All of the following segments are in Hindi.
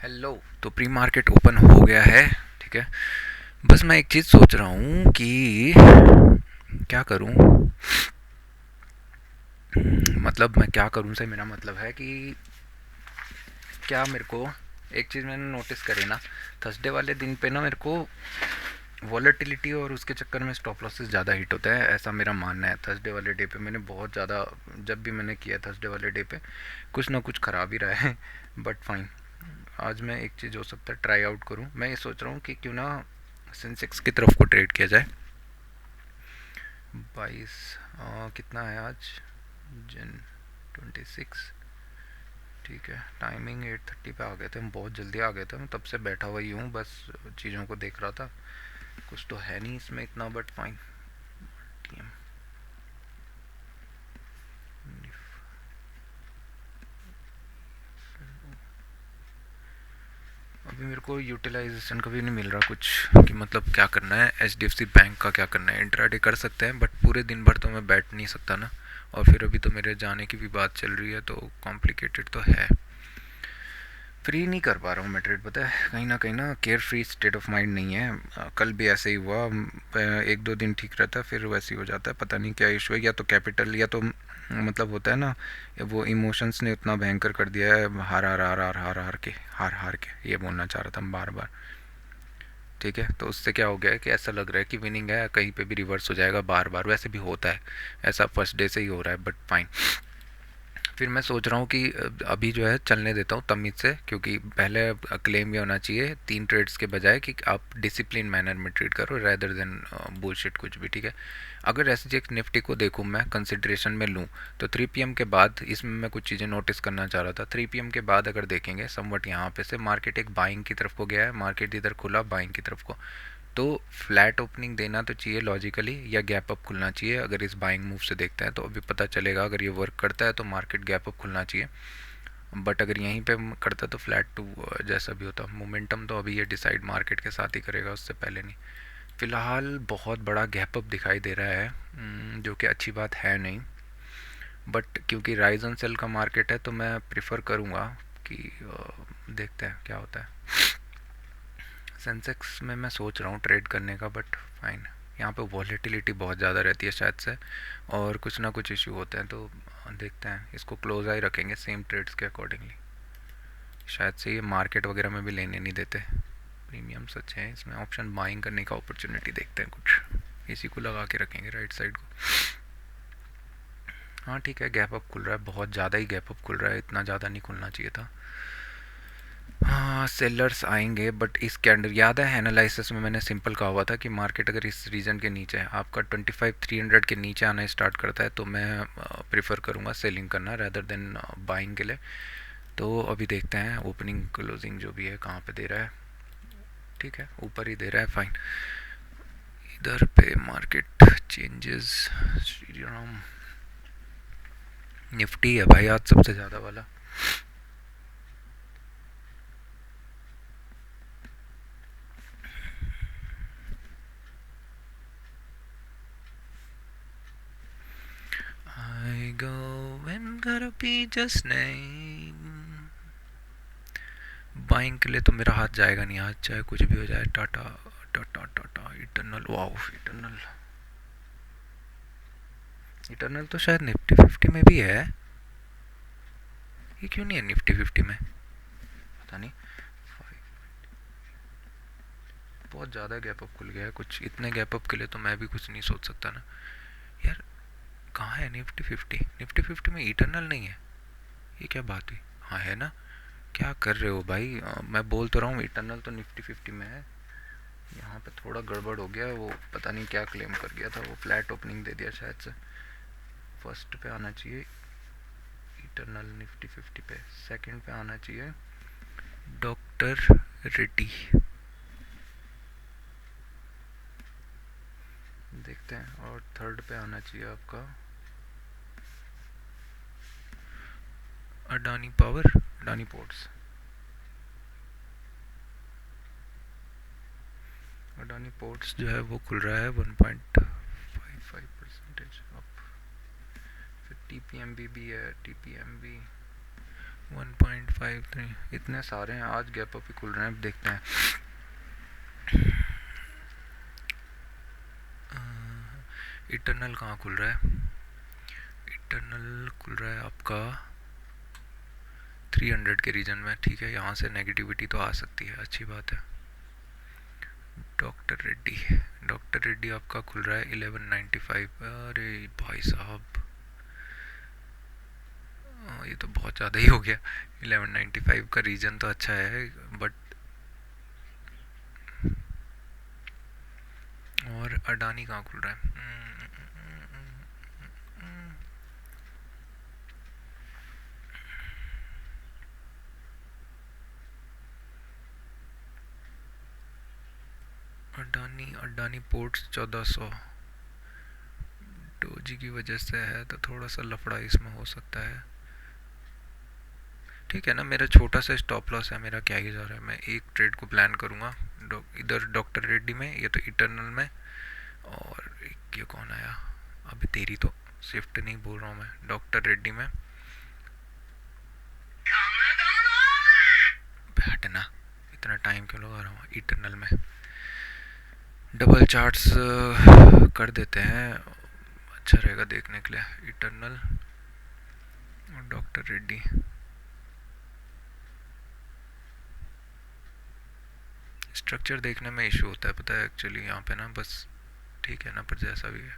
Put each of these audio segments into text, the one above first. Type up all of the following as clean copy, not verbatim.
हेलो। तो प्री मार्केट ओपन हो गया है। ठीक है। बस मैं एक चीज़ सोच रहा हूँ कि क्या करूँ। मतलब मैं क्या करूँ से मेरा मतलब है कि क्या मेरे को एक चीज़ मैंने नोटिस करी ना, थर्सडे वाले दिन पे ना मेरे को वॉलेटिलिटी और उसके चक्कर में स्टॉप लॉसेस ज़्यादा हिट होता है, ऐसा मेरा मानना है। थर्सडे वाले डे पे मैंने बहुत ज़्यादा, जब भी मैंने किया थर्सडे वाले डे पे कुछ ना कुछ ख़राब ही रहा है बट फाइन। आज मैं एक चीज़ हो सकता है ट्राई आउट करूँ। मैं ये सोच रहा हूँ कि क्यों ना सेंसेक्स की तरफ को ट्रेड किया जाए। 22 कितना है आज, जन 26। ठीक है, टाइमिंग 8:30 पे आ गए थे हम, बहुत जल्दी आ गए थे। मैं तब से बैठा हुआ ही हूँ, बस चीज़ों को देख रहा था। कुछ तो है नहीं इसमें इतना, बट फाइन। टीएम अभी मेरे को यूटिलाइजेशन का भी नहीं मिल रहा कुछ, कि मतलब क्या करना है। एच बैंक का क्या करना है। इंट्राडे कर सकते हैं बट पूरे दिन भर तो मैं बैठ नहीं सकता ना। और फिर अभी तो मेरे जाने की भी बात चल रही है, तो कॉम्प्लिकेटेड तो है। फ्री नहीं कर पा रहा हूँ मैं ट्रेड, पता है। कहीं ना care free state of mind नहीं है। कल भी ऐसे ही हुआ। एक दो दिन ठीक रहता है, फिर वैसे ही हो जाता है। पता नहीं क्या इशू है, या तो कैपिटल, या तो मतलब होता है ना, वो इमोशंस ने उतना भयंकर कर दिया है। हार हार हार हार हार हार के, हार हार के, ये बोलना चाह रहा था मैं बार बार। ठीक है, तो उससे क्या हो गया है कि ऐसा लग रहा है कि विनिंग है, कहीं पे भी रिवर्स हो जाएगा बार बार। वैसे भी होता है ऐसा, फर्स्ट डे से ही हो रहा है, बट फाइन। फिर मैं सोच रहा हूँ कि अभी जो है चलने देता हूँ तमीज़ से, क्योंकि पहले क्लेम ये होना चाहिए 3 ट्रेड्स के बजाय कि आप डिसिप्लिन मैनर में ट्रेड करो, रैदर देन बुलशिट कुछ भी। ठीक है। अगर एसजीएक्स निफ्टी को देखूँ, मैं कंसिड्रेशन में लूँ, तो 3 PM के बाद इसमें मैं कुछ चीज़ें नोटिस करना चाह रहा था। 3 PM के बाद अगर देखेंगे समवट यहाँ पे से मार्केट एक बाइंग की तरफ को गया है। मार्केट इधर खुला बाइंग की तरफ को, तो फ्लैट ओपनिंग देना तो चाहिए लॉजिकली, या गैप अप खुलना चाहिए। अगर इस बाइंग मूव से देखते हैं तो अभी पता चलेगा, अगर ये वर्क करता है तो मार्केट गैप अप खुलना चाहिए। बट अगर यहीं पे करता है तो फ्लैट टू जैसा भी होता। मोमेंटम तो अभी ये डिसाइड मार्केट के साथ ही करेगा, उससे पहले नहीं। फिलहाल बहुत बड़ा गैप अप दिखाई दे रहा है, जो कि अच्छी बात है नहीं। बट क्योंकि राइज एंड सेल का मार्केट है, तो मैं प्रिफर करूँगा कि देखते हैं क्या होता है। सेंसेक्स में मैं सोच रहा हूँ ट्रेड करने का, बट फाइन। यहाँ पे वॉलेटिलिटी बहुत ज़्यादा रहती है शायद से, और कुछ ना कुछ इशू होते हैं, तो देखते हैं। इसको क्लोज आई रखेंगे सेम ट्रेड्स के अकॉर्डिंगली। शायद से ये मार्केट वगैरह में भी लेने नहीं देते। प्रीमियम सच है इसमें, ऑप्शन बाइंग करने का अपॉर्चुनिटी देखते हैं कुछ, इसी को लगा के रखेंगे राइट साइड को। हाँ ठीक है, गैप अप खुल रहा है, बहुत ज़्यादा ही गैप अप खुल रहा है, इतना ज़्यादा नहीं खुलना चाहिए था। हाँ, सेलर्स आएंगे, बट इस कैंडल, याद है एनालिसिस में मैंने सिंपल कहा हुआ था कि मार्केट अगर इस रीजन के नीचे है, आपका 25,300 के नीचे आना स्टार्ट करता है, तो मैं प्रेफर करूँगा सेलिंग करना रैदर देन बाइंग के लिए। तो अभी देखते हैं ओपनिंग क्लोजिंग जो भी है कहाँ पे दे रहा है। ठीक है, ऊपर ही दे रहा है, फाइन। इधर पे market changes, Shri Ram. Nifty है भाई आज सबसे ज़्यादा वाला। I go and gotta be just name। Buying के लिए तो मेरा हाथ जाएगा नहीं आज, चाहे कुछ भी हो जाए। Tata Tata Tata eternal, wow eternal. Eternal तो शायद निफ्टी 50 में भी है, ये क्यों नहीं है निफ्टी 50 में, पता नहीं। बहुत ज़्यादा गैप अप खुल गया है कुछ। इतने गैप अप के लिए तो मैं भी कुछ नहीं सोच सकता ना यार। कहाँ है निफ्टी 50? निफ्टी 50 में इटरनल नहीं है, ये क्या बात हुई। हाँ है ना, क्या कर रहे हो भाई। मैं बोल तो रहा हूँ इटरनल तो निफ्टी 50 में है। यहाँ पे थोड़ा गड़बड़ हो गया, वो पता नहीं क्या क्लेम कर गया था, वो फ्लैट ओपनिंग दे दिया शायद से। फर्स्ट पे आना चाहिए इटरनल निफ्टी 50 पे, सेकंड पे आना चाहिए डॉक्टर रेड्डी। देखते हैं, और थर्ड पे आना चाहिए आपका Adani power, Adani ports. Adani ports जो है वो खुल रहा है 1.55% अप। फिर टीपीएमबी भी है, टीपीएमबी 1.53 इतने सारे हैं, आज गैप अप ही खुल रहे हैं, अब देखते हैं। इटरनल कहाँ खुल रहा है? इटरनल खुल रहा है आपका 300 के रीजन में, ठीक है। यहाँ से नेगेटिविटी तो आ सकती है, अच्छी बात है। डॉक्टर रेड्डी आपका खुल रहा है 1195। अरे भाई साहब, ये तो बहुत ज़्यादा ही हो गया। 1195 का रीजन तो अच्छा है, बट और अडानी कहाँ खुल रहा है? अडानी अडानी पोर्ट्स 1400, डोजी की वजह से है तो थोड़ा सा लफड़ा इसमें हो सकता है। ठीक है ना, मेरा छोटा सा स्टॉप लॉस है, मेरा क्या ही जा रहा है। मैं एक ट्रेड को प्लान करूँगा, इधर डॉक्टर रेड्डी में, ये तो इटरनल में। और ये कौन आया अभी? तेरी तो स्विफ्ट नहीं बोल रहा हूँ मैं, डॉक्टर रेड्डी में। हटना, इतना टाइम क्यों लगा रहा हूँ? इटरनल में डबल चार्ट्स कर देते हैं, अच्छा रहेगा देखने के लिए। इटरनल और डॉक्टर रेड्डी। स्ट्रक्चर देखने में इशू होता है, पता है एक्चुअली यहाँ पे ना, बस ठीक है ना, पर जैसा भी है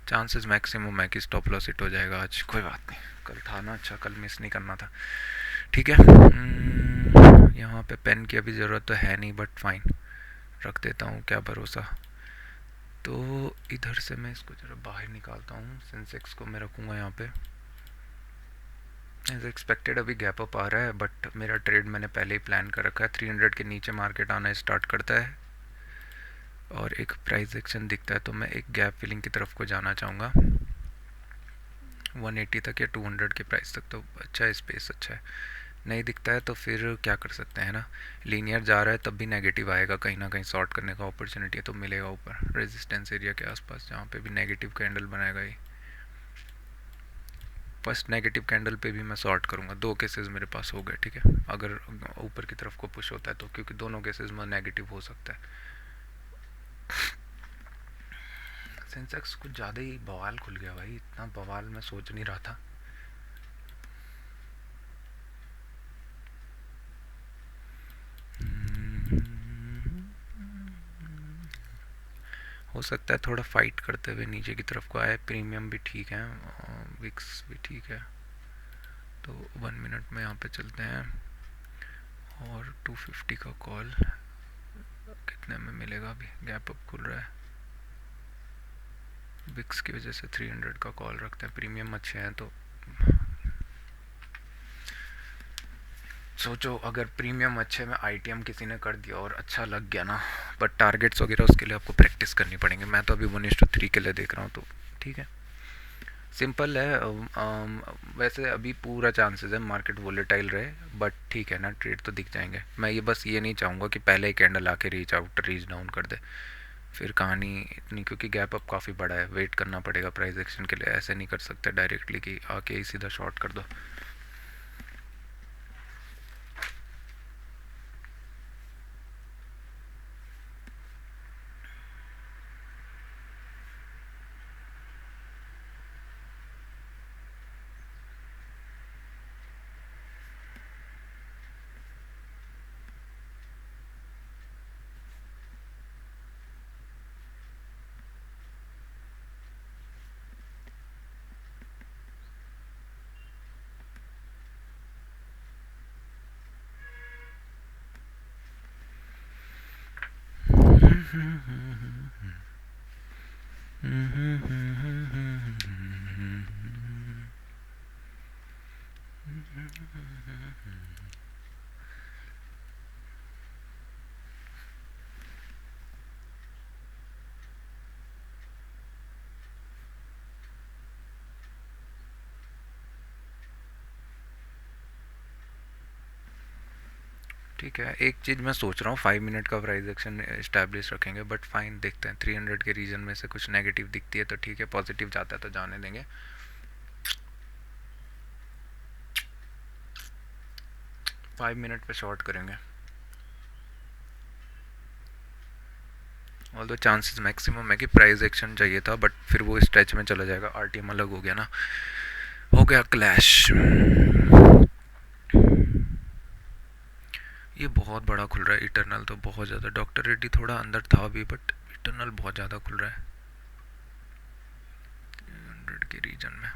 चांसेस मैक्सिमम है कि स्टॉप लॉस हिट हो जाएगा आज। कोई बात नहीं, कल था ना, अच्छा कल मिस नहीं करना था, ठीक है। यहाँ पे पेन की अभी ज़रूरत तो है नहीं, बट फाइन, रख देता हूँ, क्या भरोसा। तो इधर से मैं इसको ज़रा बाहर निकालता हूँ, सेंसेक्स को मैं रखूँगा यहाँ पे। एज एक्सपेक्टेड अभी गैप अप आ रहा है, बट मेरा ट्रेड मैंने पहले ही प्लान कर रखा है। 300 के नीचे मार्केट आना स्टार्ट करता है और एक प्राइस एक्शन दिखता है, तो मैं एक गैप फिलिंग की तरफ को जाना चाहूँगा 180 तक या 200 के प्राइस तक, तो अच्छा है, स्पेस अच्छा है। नहीं दिखता है तो फिर क्या कर सकते हैं ना, लीनियर जा रहा है तब भी नेगेटिव आएगा, कहीं ना कहीं शॉर्ट करने का अपॉर्चुनिटी तो मिलेगा ऊपर रेजिस्टेंस एरिया के आसपास, जहाँ पे भी नेगेटिव कैंडल बनाएगा ये। फर्स्ट नेगेटिव कैंडल पे भी मैं शॉर्ट करूँगा, दो केसेस मेरे पास हो गए, ठीक है। अगर ऊपर की तरफ को पुश होता है तो, क्योंकि दोनों केसेस में नेगेटिव हो सकता है। सेंसेक्स कुछ ज़्यादा ही बवाल खुल गया भाई, इतना बवाल मैं सोच नहीं रहा था। हो सकता है थोड़ा फाइट करते हुए नीचे की तरफ को आए। प्रीमियम भी ठीक है, विक्स भी ठीक है, तो 1 मिनट में यहाँ पे चलते हैं। और 250 का कॉल कितने में मिलेगा? अभी गैप अप खुल रहा है, विक्स की वजह से 300 का कॉल रखते हैं। प्रीमियम अच्छे हैं तो सोचो, अगर प्रीमियम अच्छे में आईटीएम किसी ने कर दिया और अच्छा लग गया ना, बट टारगेट्स वगैरह उसके लिए आपको प्रैक्टिस करनी पड़ेंगे। मैं तो अभी 1:3 के लिए देख रहा हूँ, तो ठीक है, सिंपल है। वैसे अभी पूरा चांसेस है मार्केट वोलेटाइल रहे, बट ठीक है ना, ट्रेड तो दिख जाएंगे। मैं ये बस ये नहीं चाहूँगा कि पहले ही कैंडल आके रीच डाउन कर दे, फिर कहानी इतनी, क्योंकि गैप अप काफ़ी बड़ा है, वेट करना पड़ेगा प्राइस एक्शन के लिए। ऐसे नहीं कर सकते डायरेक्टली कि आके ही सीधा शॉर्ट कर दो। ठीक है, एक चीज़ मैं सोच रहा हूँ, 5 मिनट का प्राइस एक्शन इस्टेब्लिश रखेंगे, बट फाइन, देखते हैं। 300 के रीजन में से कुछ नेगेटिव दिखती है तो ठीक है, पॉजिटिव जाता है तो जाने देंगे। 5 मिनट पे शॉर्ट करेंगे। ऑल द चांसेस मैक्सिमम है कि प्राइस एक्शन चाहिए था, बट फिर वो स्ट्रेच में चला जाएगा। आरटीएम अलग हो गया ना, हो गया क्लैश। ये बहुत बड़ा खुल रहा है इटरनल, तो बहुत ज़्यादा। डॉक्टर रेड्डी थोड़ा अंदर था भी, बट इटरनल बहुत ज़्यादा खुल रहा है 100 के रीजन में।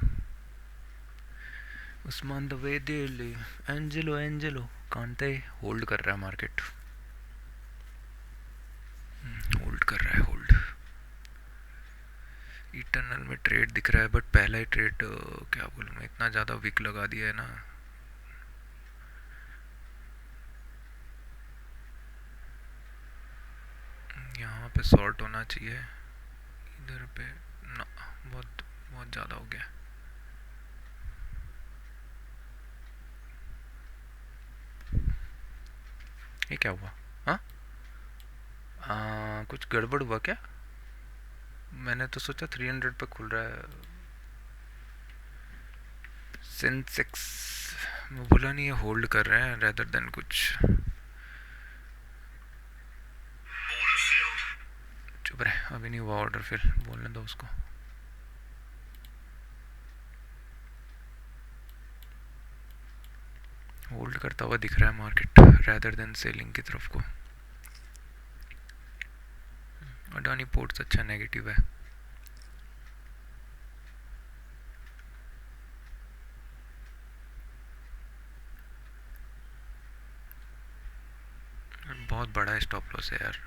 Usman Dave Delhi, Angelo Angelo कांते hold कर रहा है मार्केट, होल्ड कर रहा है, होल्ड। इटरनल में ट्रेड दिख रहा है, बट पहला ही ट्रेड क्या बोलूँ मैं, इतना ज़्यादा वीक लगा दिया है ना। यहाँ पे शॉर्ट होना चाहिए, इधर पे ना, बहुत बहुत ज़्यादा हो गया। ये क्या हुआ? हाँ, कुछ गड़बड़ हुआ क्या? मैंने तो सोचा 300 पे खुल रहा है सेंसेक्स। मैं बोला नहीं, ये होल्ड कर रहे हैं रेदर देन कुछ। चुप रहे, अभी नहीं हुआ ऑर्डर, फिर बोलने दो उसको। होल्ड करता हुआ दिख रहा है मार्केट रेदर देन सेलिंग की तरफ को। अडानी पोर्ट्स अच्छा नेगेटिव है। बहुत बड़ा स्टॉप लॉस है यार।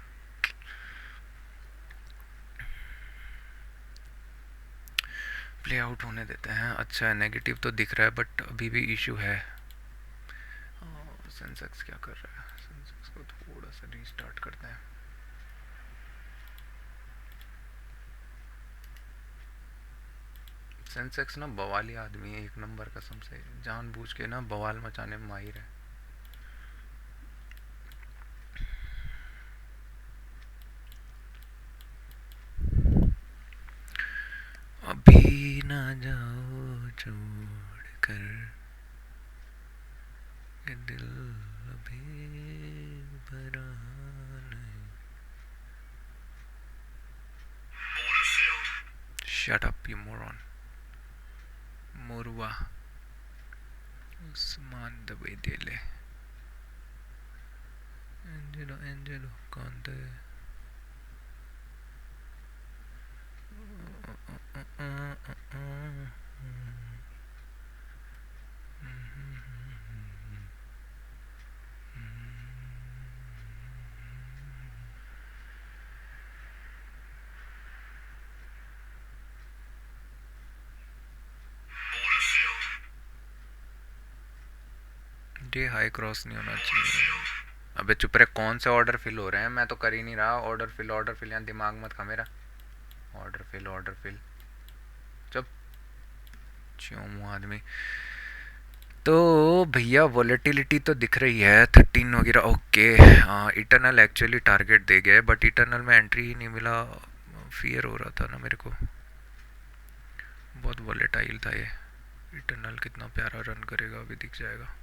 प्ले आउट होने देते हैं। अच्छा है, नेगेटिव तो दिख रहा है, बट अभी भी इशू है। सेंसेक्स क्या कर रहा है? सेंसेक्स को थोड़ा सा रीस्टार्ट करते हैं। सेंसेक्स ना बवाली आदमी है, एक नंबर कसम से, जानबूझ के ना बवाल मचाने में माहिर है। अभी ना जाओ छोड़ कर के दिल अभी भरा नहीं। Shut up you moron, Morwa. Usman दबे दिले, Angelo Angelo कांते। Day high cross नहीं होना चाहिए। अबे चुप रहे, कौन से ऑर्डर फिल हो रहे हैं? मैं तो कर ही नहीं रहा ऑर्डर फिल। ऑर्डर फिल यहाँ दिमाग मत खा मेरा। ऑर्डर फिल, ऑर्डर फिल, चुप। क्यों मुँह आदमी। तो भैया वॉलेटिलिटी तो दिख रही है 13 वगैरह, ओके। हाँ, इटरनल एक्चुअली टारगेट दे गया है, बट इटरनल में एंट्री ही नहीं मिला। फियर हो रहा था ना मेरे को, बहुत वॉलेटाइल था ये। इटरनल कितना प्यारा रन करेगा अभी दिख जाएगा।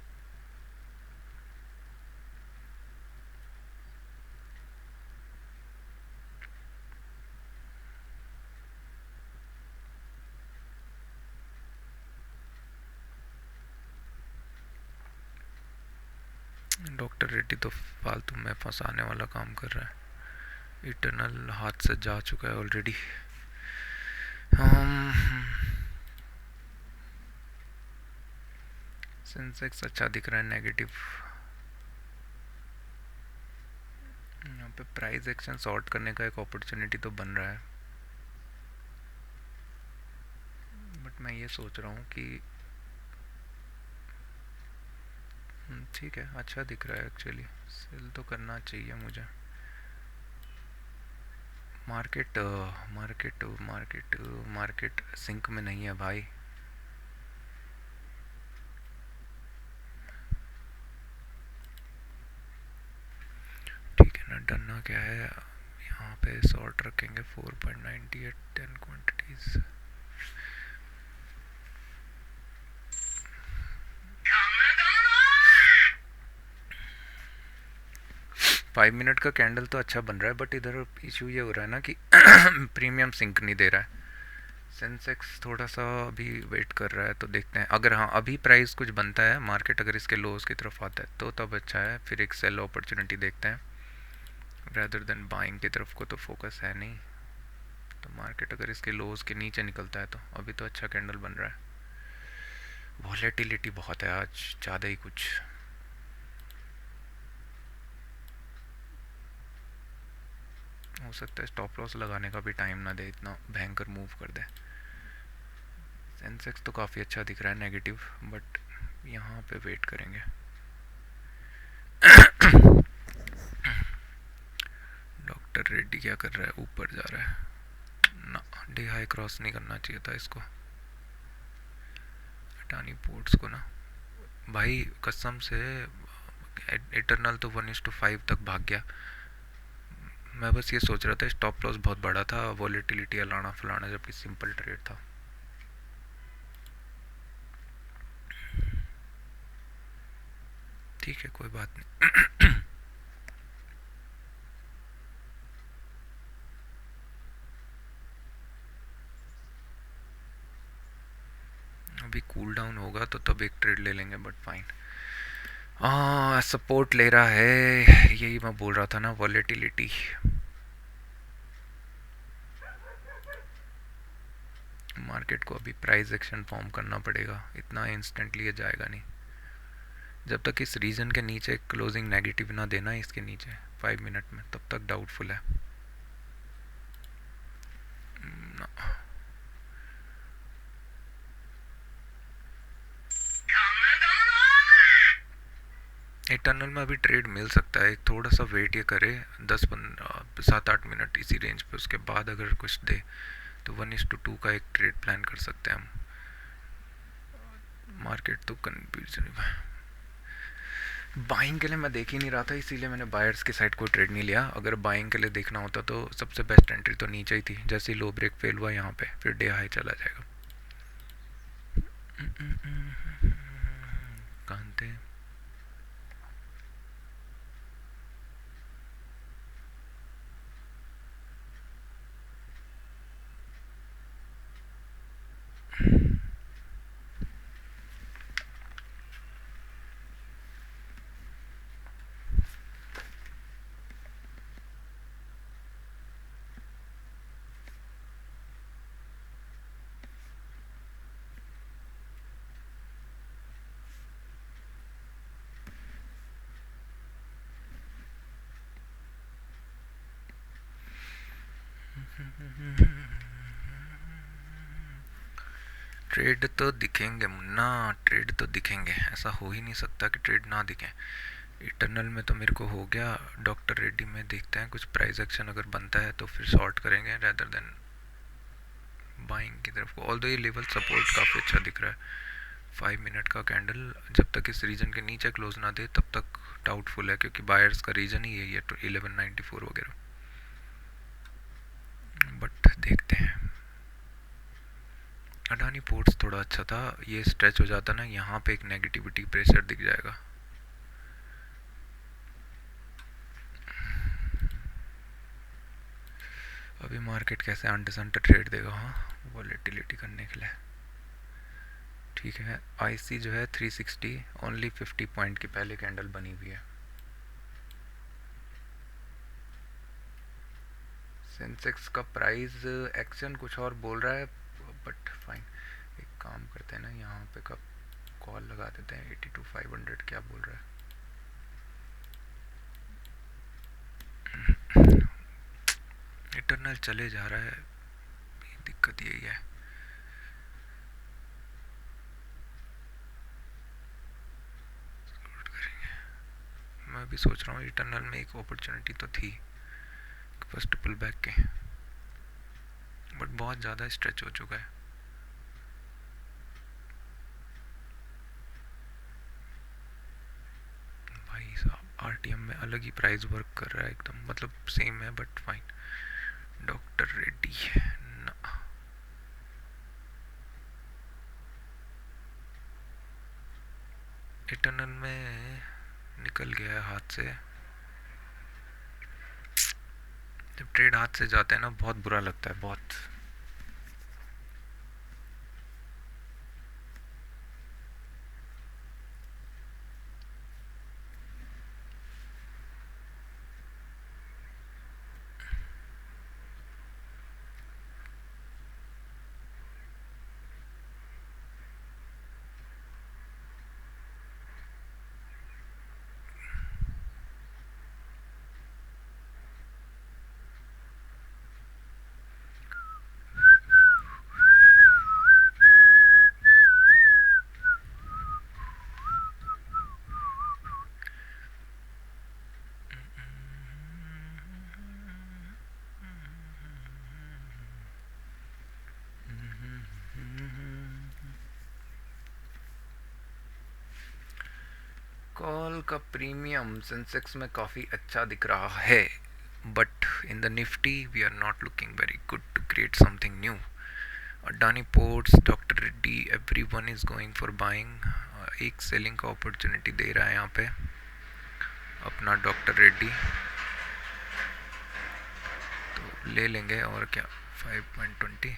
डॉक्टर रेड्डी तो फालतू में फंसाने वाला काम कर रहा है। इटरनल हाथ से जा चुका है ऑलरेडी। सेंसेक्स अच्छा दिख रहा है नेगेटिव। यहाँ पे प्राइस एक्शन सॉर्ट करने का एक अपॉर्चुनिटी तो बन रहा है, बट मैं ये सोच रहा हूँ कि ठीक है, अच्छा दिख रहा है एक्चुअली, सेल तो करना चाहिए मुझे। Market market market market sync में नहीं है भाई। ठीक है ना, डरना क्या है। यहाँ पे शॉर्ट रखेंगे 4.98 10 क्वांटिटीज। 5 मिनट का कैंडल तो अच्छा बन रहा है, बट इधर इशू ये हो रहा है ना कि प्रीमियम सिंक नहीं दे रहा है। सेंसेक्स थोड़ा सा अभी वेट कर रहा है, तो देखते हैं। अगर हाँ अभी प्राइस कुछ बनता है, मार्केट अगर इसके लोज की तरफ आता है तो तब अच्छा है, फिर एक सेल अपॉर्चुनिटी देखते हैं। रैदर देन बाइंग की तरफ को तो फोकस है नहीं। तो मार्केट अगर इसके लोज के नीचे निकलता है तो अभी तो अच्छा कैंडल बन रहा है। वॉलेटिलिटी बहुत है आज, ज़्यादा ही कुछ। हो सकता है स्टॉप लॉस लगाने का भी टाइम ना दे, इतना भयंकर मूव कर दे। सेंसेक्स तो काफ़ी अच्छा दिख रहा है नेगेटिव, बट यहाँ पे वेट करेंगे। डॉक्टर रेड्डी क्या कर रहा है, ऊपर जा रहा है ना। डी हाई क्रॉस नहीं करना चाहिए था इसको, अडानी पोर्ट्स को ना। भाई कसम से इटरनल तो 1:5 तक भाग गया। मैं बस ये सोच रहा था स्टॉप लॉस बहुत बड़ा था, वॉलेटिलिटी अलाना फलाना, जबकि सिंपल ट्रेड था। ठीक है, कोई बात नहीं। अभी कूल डाउन होगा तो तब एक ट्रेड ले लेंगे, बट फाइन। सपोर्ट ले रहा है, यही मैं बोल रहा था ना, वॉलेटिलिटी। मार्केट को अभी प्राइस एक्शन फॉर्म करना पड़ेगा, इतना इंस्टेंटली ये जाएगा नहीं। जब तक इस रीजन के नीचे क्लोजिंग नेगेटिव ना देना इसके नीचे 5 मिनट में, तब तक डाउटफुल है ना। टनल में अभी ट्रेड मिल सकता है, थोड़ा सा वेट ये करे 7-8 मिनट इसी रेंज पे, उसके बाद अगर कुछ दे तो 1:2 का एक ट्रेड प्लान कर सकते हैं हम। मार्केट तो कंफ्यूजन। बाइंग के लिए मैं देख ही नहीं रहा था, इसीलिए मैंने बायर्स की साइड को ट्रेड नहीं लिया। अगर बाइंग के लिए देखना होता तो सबसे बेस्ट एंट्री तो नीचे ही थी। जैसे ही लो ब्रेक फेल हुआ यहाँ पे, फिर डे हाई चला जाएगा। कांते ट्रेड तो दिखेंगे मुन्ना, ट्रेड तो दिखेंगे, ऐसा हो ही नहीं सकता कि ट्रेड ना दिखें। इटरनल में तो मेरे को हो गया, डॉक्टर रेड्डी में देखते हैं कुछ प्राइस एक्शन अगर बनता है तो फिर शॉर्ट करेंगे रैदर देन बाइंग की तरफ को। ऑल्दो ये लेवल सपोर्ट काफ़ी अच्छा दिख रहा है। 5 मिनट का कैंडल जब तक इस रीजन के नीचे क्लोज ना दे तब तक डाउटफुल है, क्योंकि बायर्स का रीजन ही यही है, तो 1194 वगैरह। बट देखते हैं। अडानी पोर्ट्स थोड़ा अच्छा था, ये स्ट्रेच हो जाता ना यहाँ पे, एक नेगेटिविटी प्रेशर दिख जाएगा। अभी मार्केट कैसे अंडरसेंट ट्रेड देगा, हाँ वॉलेटिलिटी करने के लिए। ठीक है, आईसी जो है 360, ओनली 50 पॉइंट की पहले कैंडल बनी हुई है। सेंसेक्स का प्राइस एक्शन कुछ और बोल रहा है, बट फाइन। एक काम करते हैं ना, यहाँ पे कब कॉल लगा देते हैं। 82,500 क्या बोल रहा है। इटरनल चले जा रहा है, दिक्कत यही है। मैं भी सोच रहा हूँ इटरनल में एक अपॉर्चुनिटी तो थी फर्स्ट पुल बैक के, बट बहुत ज़्यादा स्ट्रेच हो चुका है भाई साहब। आरटीएम में अलग ही प्राइस वर्क कर रहा है एकदम, मतलब सेम है बट फाइन। डॉक्टर रेड्डी ना, इटरनल में निकल गया है हाथ से। जब ट्रेड हाथ से जाते हैं ना बहुत बुरा लगता है, बहुत। कॉल का प्रीमियम सेंसेक्स में काफ़ी अच्छा दिख रहा है, but in the Nifty we are not looking very good to create something new. Adani Ports, doctor Reddy, every one is going for buying. एक सेलिंग का अपॉर्चुनिटी दे रहा है यहाँ पे अपना डॉक्टर रेड्डी, तो ले लेंगे और क्या। 5.20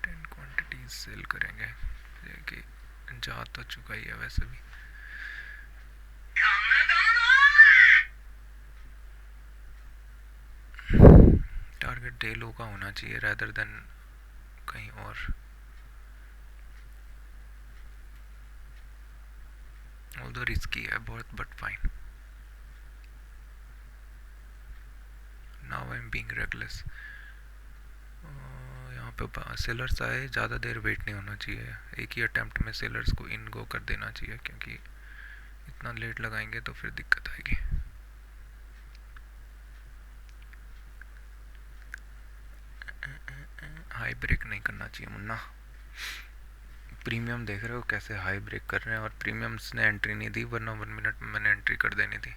10 क्वान्टिटीज सेल करेंगे, कि जा तो चुका ही है वैसे भी। टारगेट डे लो का होना चाहिए रैदर देन कहीं और। ऑल्दो रिस्की है बहुत, but fine. Now I am being reckless. यहाँ पे सेलर्स आए, ज़्यादा देर वेट नहीं होना चाहिए, एक ही अटेम्प्ट में सेलर्स को इन गो कर देना चाहिए, क्योंकि इतना लेट लगाएंगे तो फिर दिक्कत आएगी। हाई ब्रेक नहीं करना चाहिए मुन्ना। प्रीमियम देख रहे हो कैसे हाई ब्रेक कर रहे हैं, और प्रीमियम्स ने एंट्री नहीं दी, वरना 1 मिनट में मैंने एंट्री कर देनी थी।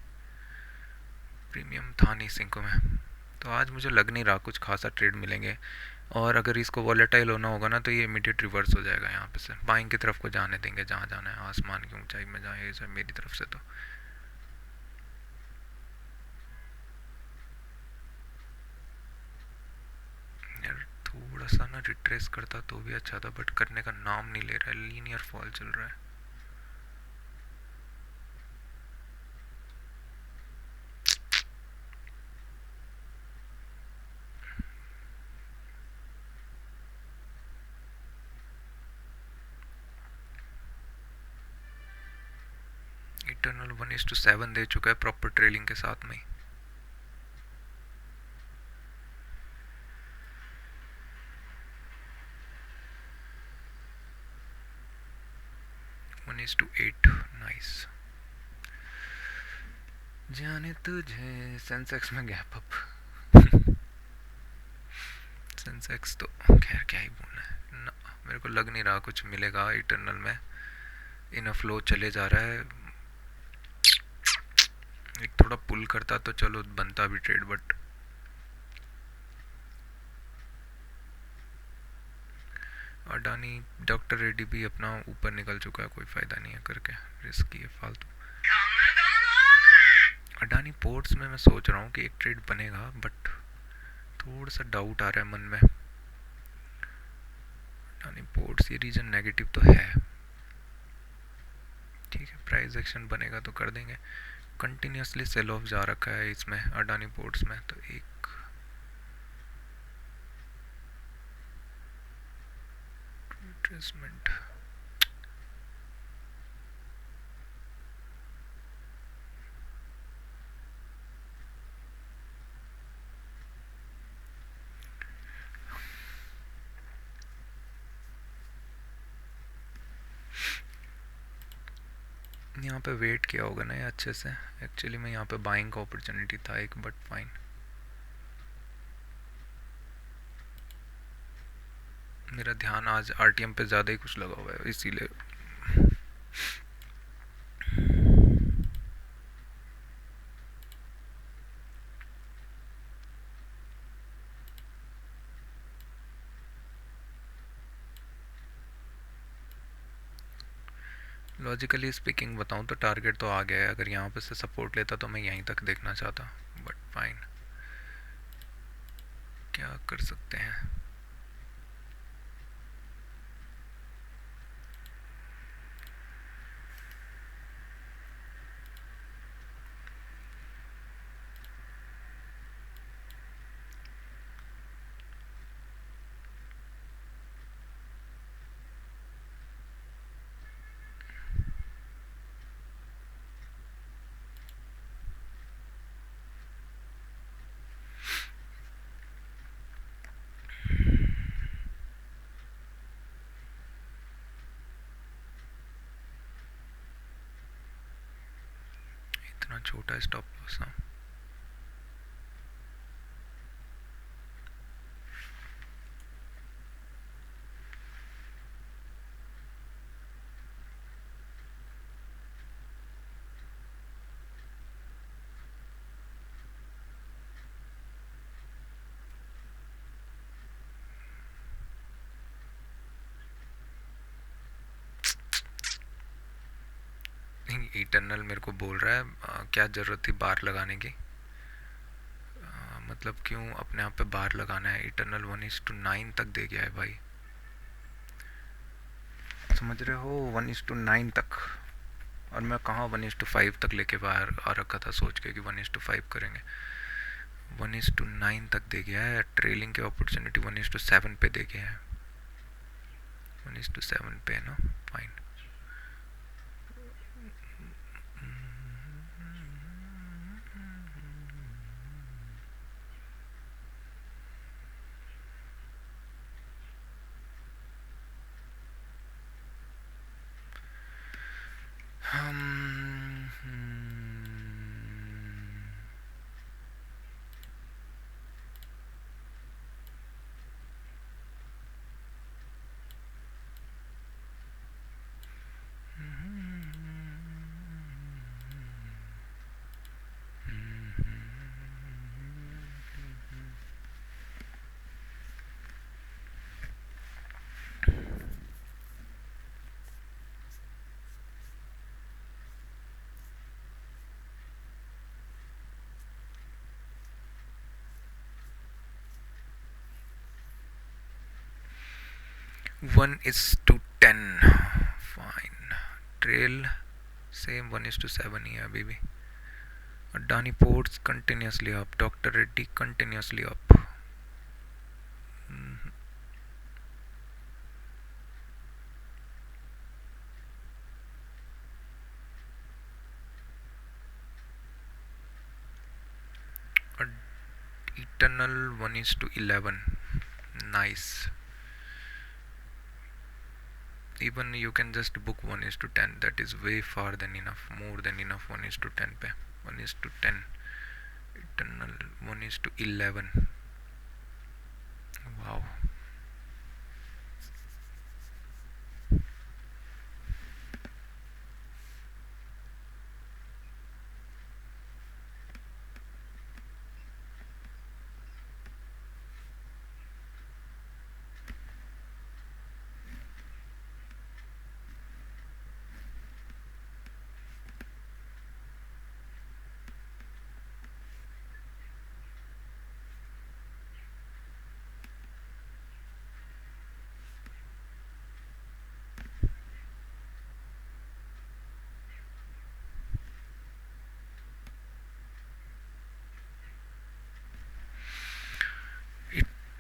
प्रीमियम था नहीं सिंको में, तो आज मुझे लग नहीं रहा कुछ खासा ट्रेड मिलेंगे। और अगर इसको वॉलेटाइल होना होगा ना तो ये इमीडिएट रिवर्स हो जाएगा, यहाँ पे से बाइंग की तरफ को जाने देंगे, जहाँ जाना है आसमान की ऊंचाई में जाए सब मेरी तरफ से। तो यार थोड़ा सा ना रिट्रेस करता तो भी अच्छा था, बट करने का नाम नहीं ले रहा है, लीनियर फॉल चल रहा है। इटर्नल 1:7 दे चुका है प्रॉपर ट्रेलिंग के साथ में। 1:8, नाइस। जाने तुझे सेंसेक्स में गैप अप। सेंसेक्स तो खैर क्या ही बोलना है ना, मेरे को लग नहीं रहा कुछ मिलेगा इटर्नल में। इन फ्लो चले जा रहा है, एक थोड़ा पुल करता तो चलो बनता भी trade, but Adani doctor Reddy भी अपना ऊपर निकल चुका है, कोई फ़ायदा नहीं है करके, रिस्की है फालतू। अडानी पोर्ट्स में मैं सोच रहा हूँ कि एक ट्रेड बनेगा, बट थोड़ा सा डाउट आ रहा है मन में। अडानी पोर्ट्स ये रीजन नेगेटिव तो है, ठीक है प्राइस एक्शन बनेगा तो कर देंगे। कंटिन्यूसली सेल ऑफ जा रखा है इसमें अडानी पोर्ट्स में, तो एक रिट्रेसमेंट। यहाँ पे वेट किया होगा ना ये अच्छे से, एक्चुअली में यहाँ पे बाइंग का अपॉर्चुनिटी था एक, बट फाइन। मेरा ध्यान आज आरटीएम पे ज़्यादा ही कुछ लगा हुआ है इसीलिए। लॉजिकली स्पीकिंग बताऊँ तो टारगेट तो आ गया है, अगर यहाँ पे से सपोर्ट लेता तो मैं यहीं तक देखना चाहता, बट फाइन। क्या कर सकते हैं? इतना छोटा स्टॉप लॉस? हाँ, इटर्नल मेरे को बोल रहा है क्या ज़रूरत थी बार लगाने की? मतलब क्यों अपने आप पे बार लगाना है? इटर्नल 1:9 तक दे गया है भाई, समझ रहे हो? 1:9 तक। और मैं कहाँ 1:5 तक लेके बाहर आ रखा था सोच के कि 1:5 करेंगे। 1:9 तक दे गया है। ट्रेलिंग की अपॉर्चुनिटी 1:7 पे दे गया है। 1:7 पे ना, फाइन। हम one is to 10, fine. Trail same 1:7 ही है अभी भी। Adani Ports continuously up, doctor Reddy continuously up. Eternal 1:11, nice. Even you can just book 1:10, that is way far than enough, more than enough 1:10 पे। 1:10 Eternal 1:11, wow।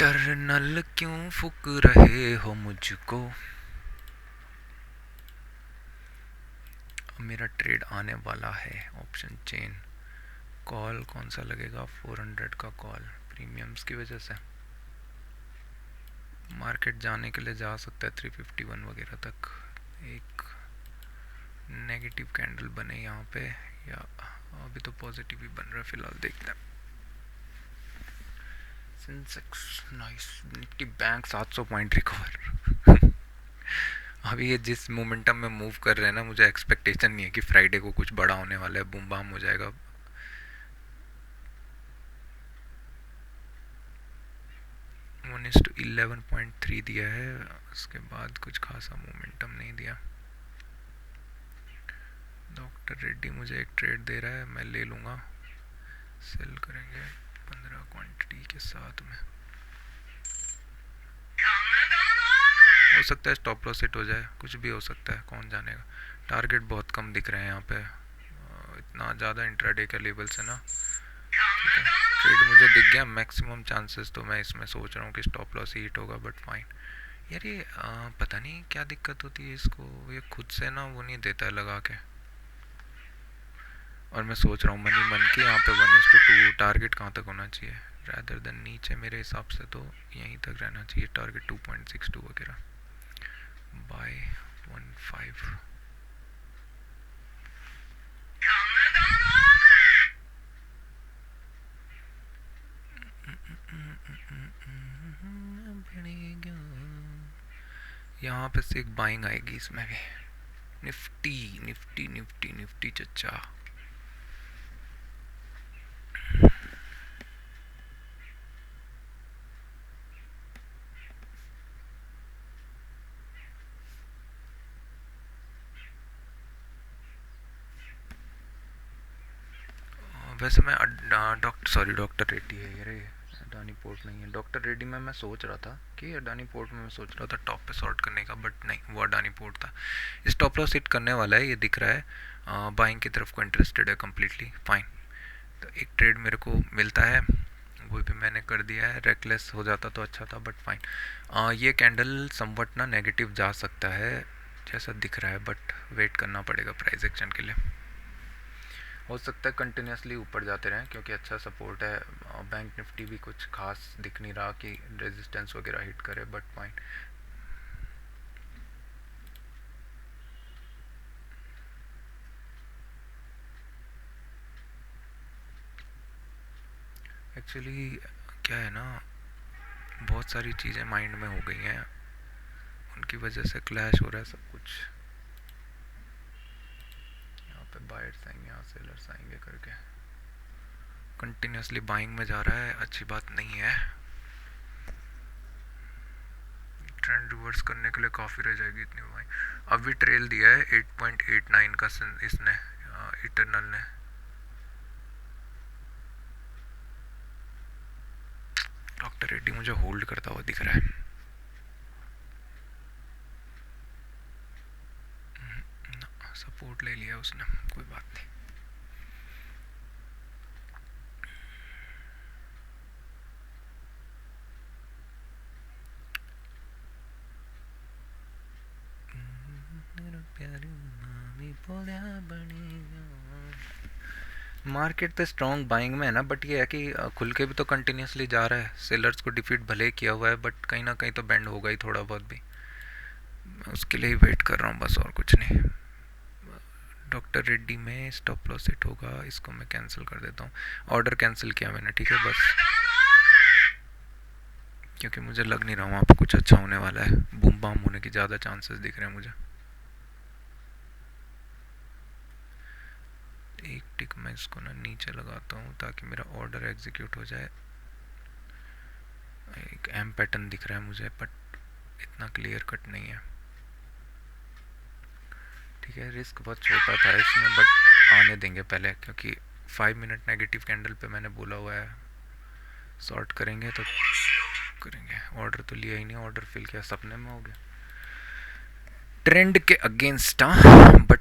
इटरनल क्यों फूक रहे हो मुझको? मेरा ट्रेड आने वाला है। ऑप्शन चेन कॉल कौन सा लगेगा? 400 का कॉल प्रीमियम्स की वजह से। मार्केट जाने के लिए जा सकता है 351 वगैरह तक। एक नेगेटिव कैंडल बने यहाँ पे, या अभी तो पॉजिटिव ही बन रहा है फिलहाल, देखते हैं। Sensex nice, Nifty bank 700 point recover. अभी ये जिस मोमेंटम में मूव कर रहे हैं ना, मुझे एक्सपेक्टेशन नहीं है कि फ्राइडे को कुछ बड़ा होने वाला है, बूम बाम हो जाएगा। 1:11.3 दिया है, उसके बाद कुछ खासा मोमेंटम नहीं दिया। डॉक्टर रेड्डी मुझे एक ट्रेड दे रहा है, मैं ले लूँगा। सेल करेंगे 15 क्वांटिटी के साथ में। सकता है स्टॉप लॉस हिट हो जाए, कुछ भी हो सकता है, कौन जानेगा। टारगेट बहुत कम दिख रहे हैं यहाँ पे, इतना ज़्यादा इंट्राडे के लेवल से ना। ठीक है, ट्रेड मुझे दिख गया, मैक्सिमम चांसेस तो मैं इसमें सोच रहा हूँ कि स्टॉप लॉस ही हिट होगा, बट फाइन। यार ये पता नहीं क्या दिक्कत होती है इसको, ये खुद से ना वो नहीं देता है लगा के। और मैं सोच रहा हूँ मनी मन की यहाँ पे 1:2 टारगेट कहाँ तक होना चाहिए, रैदर देन नीचे मेरे हिसाब से तो यहीं तक रहना चाहिए टारगेट 2.62 वगैरह बाय 1.5। यहाँ पे से एक बाइंग आएगी इसमें भी। निफ्टी निफ्टी निफ्टी निफ्टी चच्चा। वैसे मैं डॉक्टर रेड्डी है ये रे, अडानी पोर्ट नहीं है। डॉक्टर रेड्डी में मैं सोच रहा था कि अडानी पोर्ट में मैं सोच रहा था टॉप पे शॉर्ट करने का, बट नहीं, वो अडानी पोर्ट था। स्टॉप लॉस हिट करने वाला है ये दिख रहा है, बाइंग की तरफ को इंटरेस्टेड है कम्प्लीटली, फाइन। तो एक ट्रेड मेरे को मिलता है, वो भी मैंने कर दिया है। रेकलेस हो जाता तो अच्छा था, बट फाइन। ये कैंडल समवट ना नेगेटिव जा सकता है जैसा दिख रहा है, बट वेट करना पड़ेगा प्राइस एक्शन के लिए। हो सकता है कंटिन्यूसली ऊपर जाते रहें क्योंकि अच्छा सपोर्ट है। बैंक निफ्टी भी कुछ खास दिख नहीं रहा कि रेजिस्टेंस वगैरह हिट करे, बट फाइन। एक्चुअली क्या है ना, बहुत सारी चीज़ें माइंड में हो गई हैं, उनकी वजह से क्लैश हो रहा है सब कुछ। यहाँ पे बायर्स आएंगे, यहाँ सेलर्स आएंगे करके कंटिन्यूसली बाइंग में जा रहा है, अच्छी बात नहीं है। ट्रेंड रिवर्स करने के लिए काफ़ी रह जाएगी इतनी बाइंग। अभी ट्रेल दिया है 8.89 का इसने, इटरनल ने। डॉक्टर रेड्डी मुझे होल्ड करता हुआ दिख रहा है। सपोर्ट ले लिया उसने, कोई बात नहीं। मार्केट तो स्ट्रॉन्ग बाइंग में है ना, बट ये है कि खुल के भी तो कंटिन्यूसली जा रहा है। सेलर्स को डिफीट भले ही किया हुआ है, बट कहीं ना कहीं तो बेंड होगा ही थोड़ा बहुत भी। मैं उसके लिए ही वेट कर रहा हूँ बस, और कुछ नहीं। डॉक्टर रेड्डी में स्टॉप लॉस हिट होगा, इसको मैं कैंसिल कर देता हूँ। ऑर्डर कैंसिल किया मैंने, ठीक है बस, क्योंकि मुझे लग नहीं रहा वहाँ पे कुछ अच्छा होने वाला है। बूम बाम होने की ज़्यादा चांसेस दिख रहे हैं मुझे। एक टिक मैं इसको ना नीचे लगाता हूँ ताकि मेरा ऑर्डर एग्जीक्यूट हो जाए। एक एम पैटर्न दिख रहा है मुझे, बट इतना क्लियर कट नहीं है। ठीक है, रिस्क बहुत छोटा था इसमें, बट आने देंगे पहले, क्योंकि 5 मिनट नेगेटिव कैंडल पे मैंने बोला हुआ है शॉर्ट करेंगे तो करेंगे। ऑर्डर तो लिया ही नहीं, ऑर्डर फिल किया सपने में हो गया ट्रेंड के अगेंस्ट। बट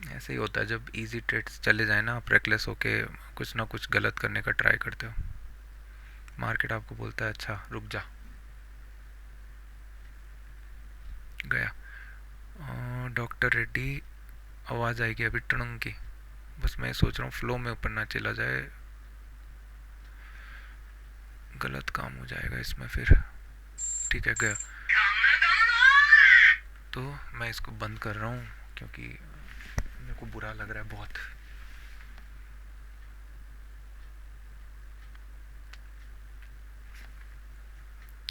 ऐसे ही होता है जब इजी ट्रेड्स चले जाए ना, आप रेकलेस होके कुछ ना कुछ गलत करने का ट्राई करते हो। मार्केट आपको बोलता है अच्छा रुक जा, गया। डॉक्टर रेड्डी आवाज़ आएगी अभी टणुंग की, बस मैं सोच रहा हूँ फ्लो में ऊपर ना चला जाए, गलत काम हो जाएगा इसमें फिर। ठीक है, गया तो मैं इसको बंद कर रहा हूँ क्योंकि मेरे को बुरा लग रहा है बहुत।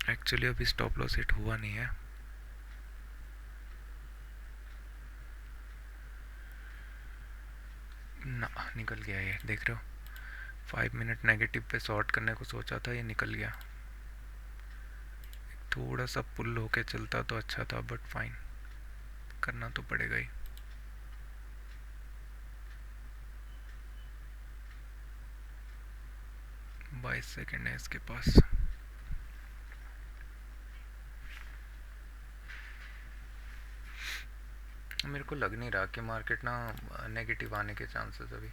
एक्चुअली अभी स्टॉप लॉस हिट हुआ नहीं है ना, निकल गया ये, देख रहे हो। 5 मिनट नेगेटिव पे शॉर्ट करने को सोचा था, ये निकल गया। थोड़ा सा पुल होके चलता तो अच्छा था, बट फाइन, करना तो पड़ेगा ही। बाईस सेकेंड है इसके पास। मेरे को लग नहीं रहा कि मार्केट ना नेगेटिव आने के चांसेस अभी,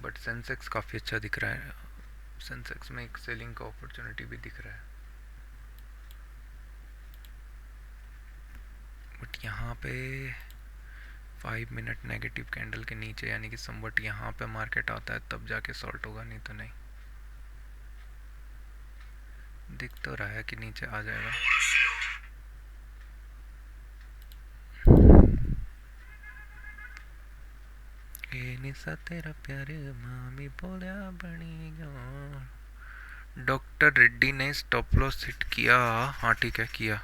बट सेंसेक्स काफ़ी अच्छा दिख रहा है। सेंसेक्स में एक सेलिंग का अपॉर्चुनिटी भी दिख रहा है, बट यहाँ पे 5 मिनट नेगेटिव कैंडल के नीचे, यानी कि समवट यहाँ पे मार्केट आता है तब जाके सॉल्ट होगा, नहीं तो नहीं। दिख तो रहा है कि नीचे आ जाएगा। ये निशा तेरा प्यार मामी बोलिया बनी। डॉक्टर रेड्डी ने स्टॉप लॉस हिट किया। हाँ ठीक है, किया।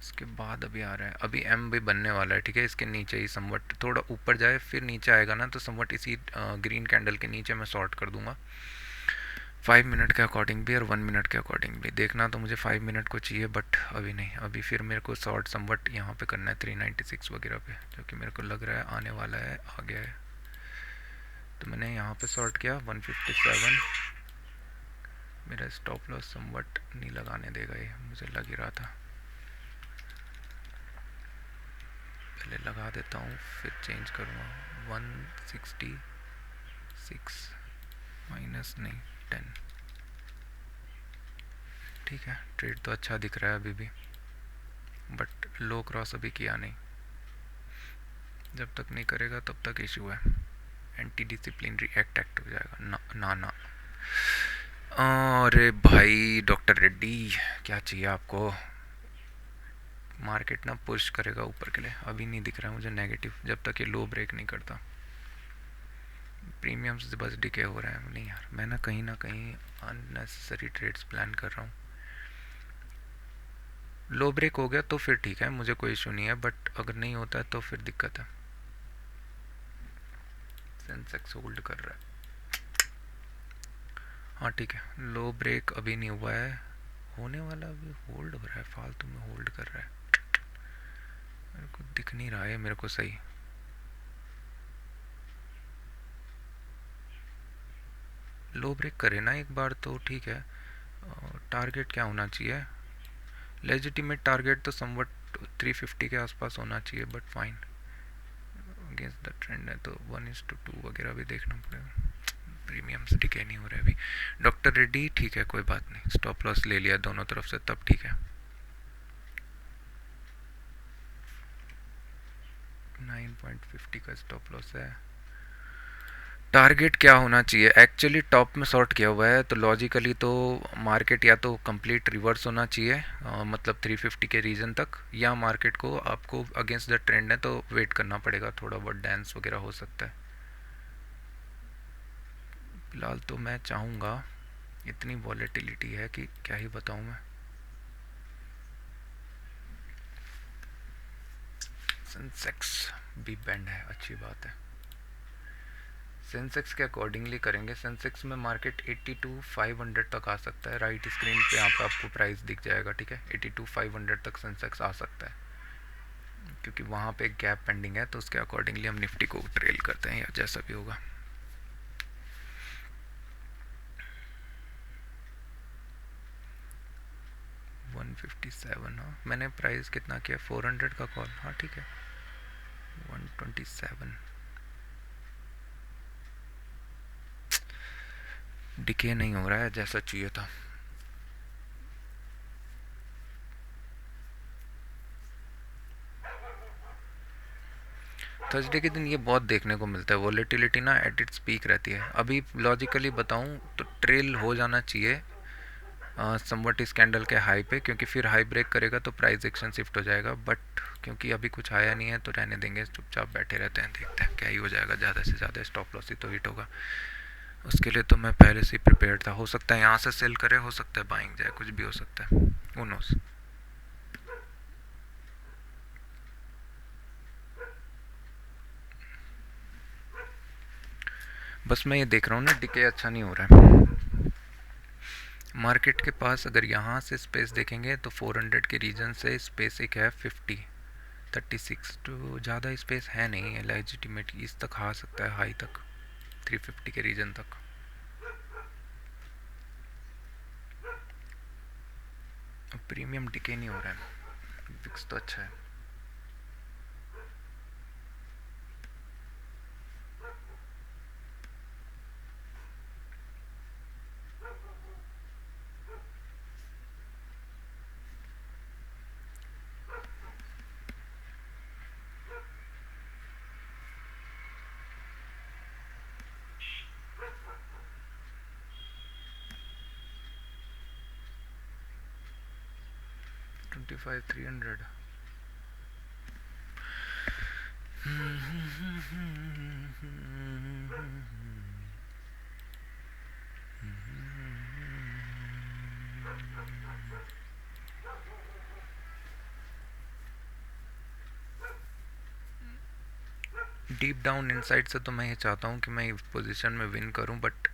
इसके बाद अभी आ रहा है, अभी एम भी बनने वाला है, ठीक है। इसके नीचे ही समवट थोड़ा ऊपर जाए फिर नीचे आएगा ना, तो समवट इसी ग्रीन कैंडल के नीचे मैं शॉर्ट कर दूंगा 5 मिनट के अकॉर्डिंग भी और 1 मिनट के अकॉर्डिंग भी। देखना तो मुझे 5 मिनट को चाहिए, बट अभी नहीं। अभी फिर मेरे को शॉर्ट समवट यहाँ पे करना है 396 वगैरह पे, जो कि मेरे को लग रहा है आने वाला है, आ गया है। तो मैंने यहाँ पे शॉर्ट किया 157। मेरा स्टॉप लॉस समवट नहीं लगाने देगा ये, मुझे लग ही रहा था। पहले लगा देता हूँ फिर चेंज करूँगा। 166 माइनस नहीं 10। ठीक है, ट्रेड तो अच्छा दिख रहा है अभी भी, बट लो क्रॉस अभी किया नहीं। जब तक नहीं करेगा तब तक इशू है, एंटी डिसिप्लिनरी एक्ट हो जाएगा ना ना ना। अरे भाई डॉक्टर रेड्डी, क्या चाहिए आपको? मार्केट ना पुश करेगा ऊपर के लिए, अभी नहीं दिख रहा है मुझे नेगेटिव, जब तक ये लो ब्रेक नहीं करता। प्रीमियम से बस डिके हो रहा है। नहीं यार, मैं ना कहीं अननेसेसरी ट्रेड्स प्लान कर रहा हूँ। लो ब्रेक हो गया तो फिर ठीक है, मुझे कोई इशू नहीं है, बट अगर नहीं होता है तो फिर दिक्कत है। सेंसेक्स होल्ड कर रहा है। हाँ ठीक है, लो ब्रेक अभी नहीं हुआ है, होने वाला अभी होल्ड हो रहा है, फालतू में होल्ड कर रहा है। मेरे को दिख नहीं रहा है मेरे को सही। लो ब्रेक करे ना एक बार तो ठीक है। टारगेट क्या होना चाहिए? लेजिटिमेट टारगेट तो समवट 350 के आसपास होना चाहिए, but fine. Against the trend है तो 1:2 वगैरह भी देखना पड़ेगा। प्रीमियम से डिके नहीं हो रहा है अभी। डॉक्टर रेड्डी ठीक है, कोई बात नहीं, स्टॉप लॉस ले लिया दोनों तरफ से, तब ठीक है। 9.50 का स्टॉप लॉस है। टारगेट क्या होना चाहिए? एक्चुअली टॉप में शॉर्ट किया हुआ है, तो लॉजिकली तो मार्केट या तो कंप्लीट रिवर्स होना चाहिए, मतलब 350 के रीजन तक, या मार्केट को आपको अगेंस्ट द ट्रेंड है तो वेट करना पड़ेगा, थोड़ा बहुत डांस वगैरह हो सकता है। फिलहाल तो मैं चाहूँगा, इतनी वॉलेटिलिटी है कि क्या ही बताऊँ मैं। सेंसेक्स भी बैंड है, अच्छी बात है। सेंसेक्स के अकॉर्डिंगली करेंगे। सेंसेक्स में मार्केट 82,500 तक आ सकता है। राइट स्क्रीन पे यहाँ पे आपको प्राइस दिख जाएगा, ठीक है। 82,500 तक सेंसेक्स आ सकता है, क्योंकि वहाँ पे एक गैप पेंडिंग है, तो उसके अकॉर्डिंगली हम निफ्टी को ट्रेल करते हैं या जैसा भी होगा। वन 157। हाँ, मैंने प्राइस कितना किया? 400 का कॉल। हाँ ठीक है, 127। डिके नहीं हो रहा है जैसा चाहिए था। थर्सडे के दिन ये बहुत देखने को मिलता है, वॉलेटिलिटी ना एट इट्स पीक रहती है। अभी लॉजिकली बताऊं तो ट्रेल हो जाना चाहिए समवट इस कैंडल के हाई पे, क्योंकि फिर हाई ब्रेक करेगा तो प्राइस एक्शन शिफ्ट हो जाएगा, बट क्योंकि अभी कुछ आया नहीं है तो रहने देंगे, चुपचाप बैठे रहते हैं, देखते हैं क्या ही हो जाएगा। ज़्यादा से ज़्यादा स्टॉप लॉस ही तो हिट होगा, उसके लिए तो मैं पहले से ही प्रिपेयर था। हो सकता है यहाँ से सेल करे, हो सकता है बाइंग जाए, कुछ भी हो सकता है, हू नोस। बस मैं ये देख रहा हूँ ना, डिके अच्छा नहीं हो रहा है मार्केट के पास। अगर यहाँ से स्पेस देखेंगे तो 400 के रीजन से स्पेस एक है 36, तो ज़्यादा स्पेस है नहीं है लेजिटिमेट, इस तक आ सकता है हाई तक, 350 के रीजन तक। प्रीमियम डिके नहीं हो रहा है, फिक्स तो अच्छा है। 25,300। डीप डाउन इनसाइड से तो मैं ये चाहता हूँ कि मैं इस पोजीशन में विन करूँ, बट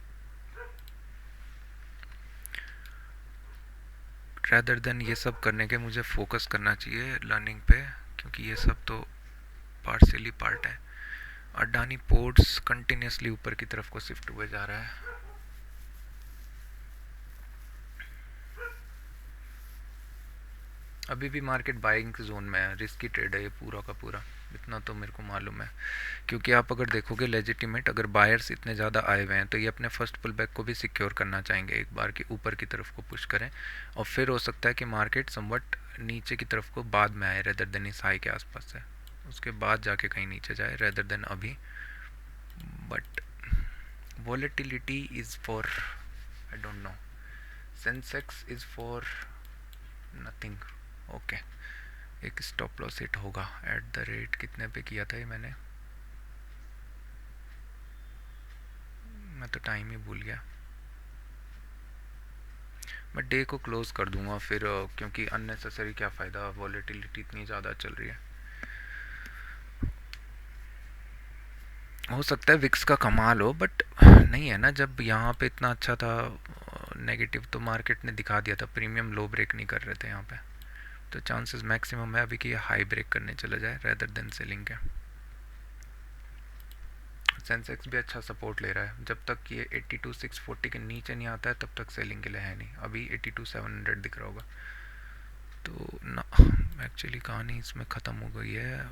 रैदर देन ये सब करने के मुझे फोकस करना चाहिए लर्निंग पे, क्योंकि ये सब तो पार्शियली पार्ट है। अडानी पोर्ट्स कंटिन्यूसली ऊपर की तरफ को शिफ्ट हुए जा रहा है। अभी भी मार्केट बाइंग जोन में है, रिस्की ट्रेड है ये पूरा का पूरा, इतना तो मेरे को मालूम है। क्योंकि आप अगर देखोगे लेजिटिमेट अगर बायर्स इतने ज़्यादा आए हुए हैं तो ये अपने फर्स्ट पुल बैक को भी सिक्योर करना चाहेंगे, एक बार की ऊपर की तरफ को पुश करें, और फिर हो सकता है कि मार्केट समवट नीचे की तरफ को बाद में आए रेदर देन इस हाई के आसपास से, उसके बाद जाके कहीं नीचे जाए रेदर देन अभी। But volatility is for I don't know, Sensex is for nothing. Okay, एक स्टॉप लॉस हिट होगा एट द रेट कितने पे किया था ये मैंने, मैं तो टाइम ही भूल गया। मैं डे को क्लोज कर दूंगा फिर, क्योंकि अननेसेसरी क्या फ़ायदा, वॉलेटिलिटी इतनी ज़्यादा चल रही है। हो सकता है विक्स का कमाल हो, बट नहीं है ना, जब यहाँ पे इतना अच्छा था नेगेटिव तो मार्केट ने दिखा दिया था, प्रीमियम लो ब्रेक नहीं कर रहे थे यहाँ पे, तो चांसेस मैक्सिमम है अभी कि ये हाई ब्रेक करने चले जाए रेदर देन सेलिंग के। सेंसेक्स भी अच्छा सपोर्ट ले रहा है, जब तक ये 82,640 के नीचे नहीं आता है तब तक सेलिंग के लिए है नहीं। अभी 82,700 दिख रहा होगा, तो ना एक्चुअली कहानी इसमें ख़त्म हो गई है।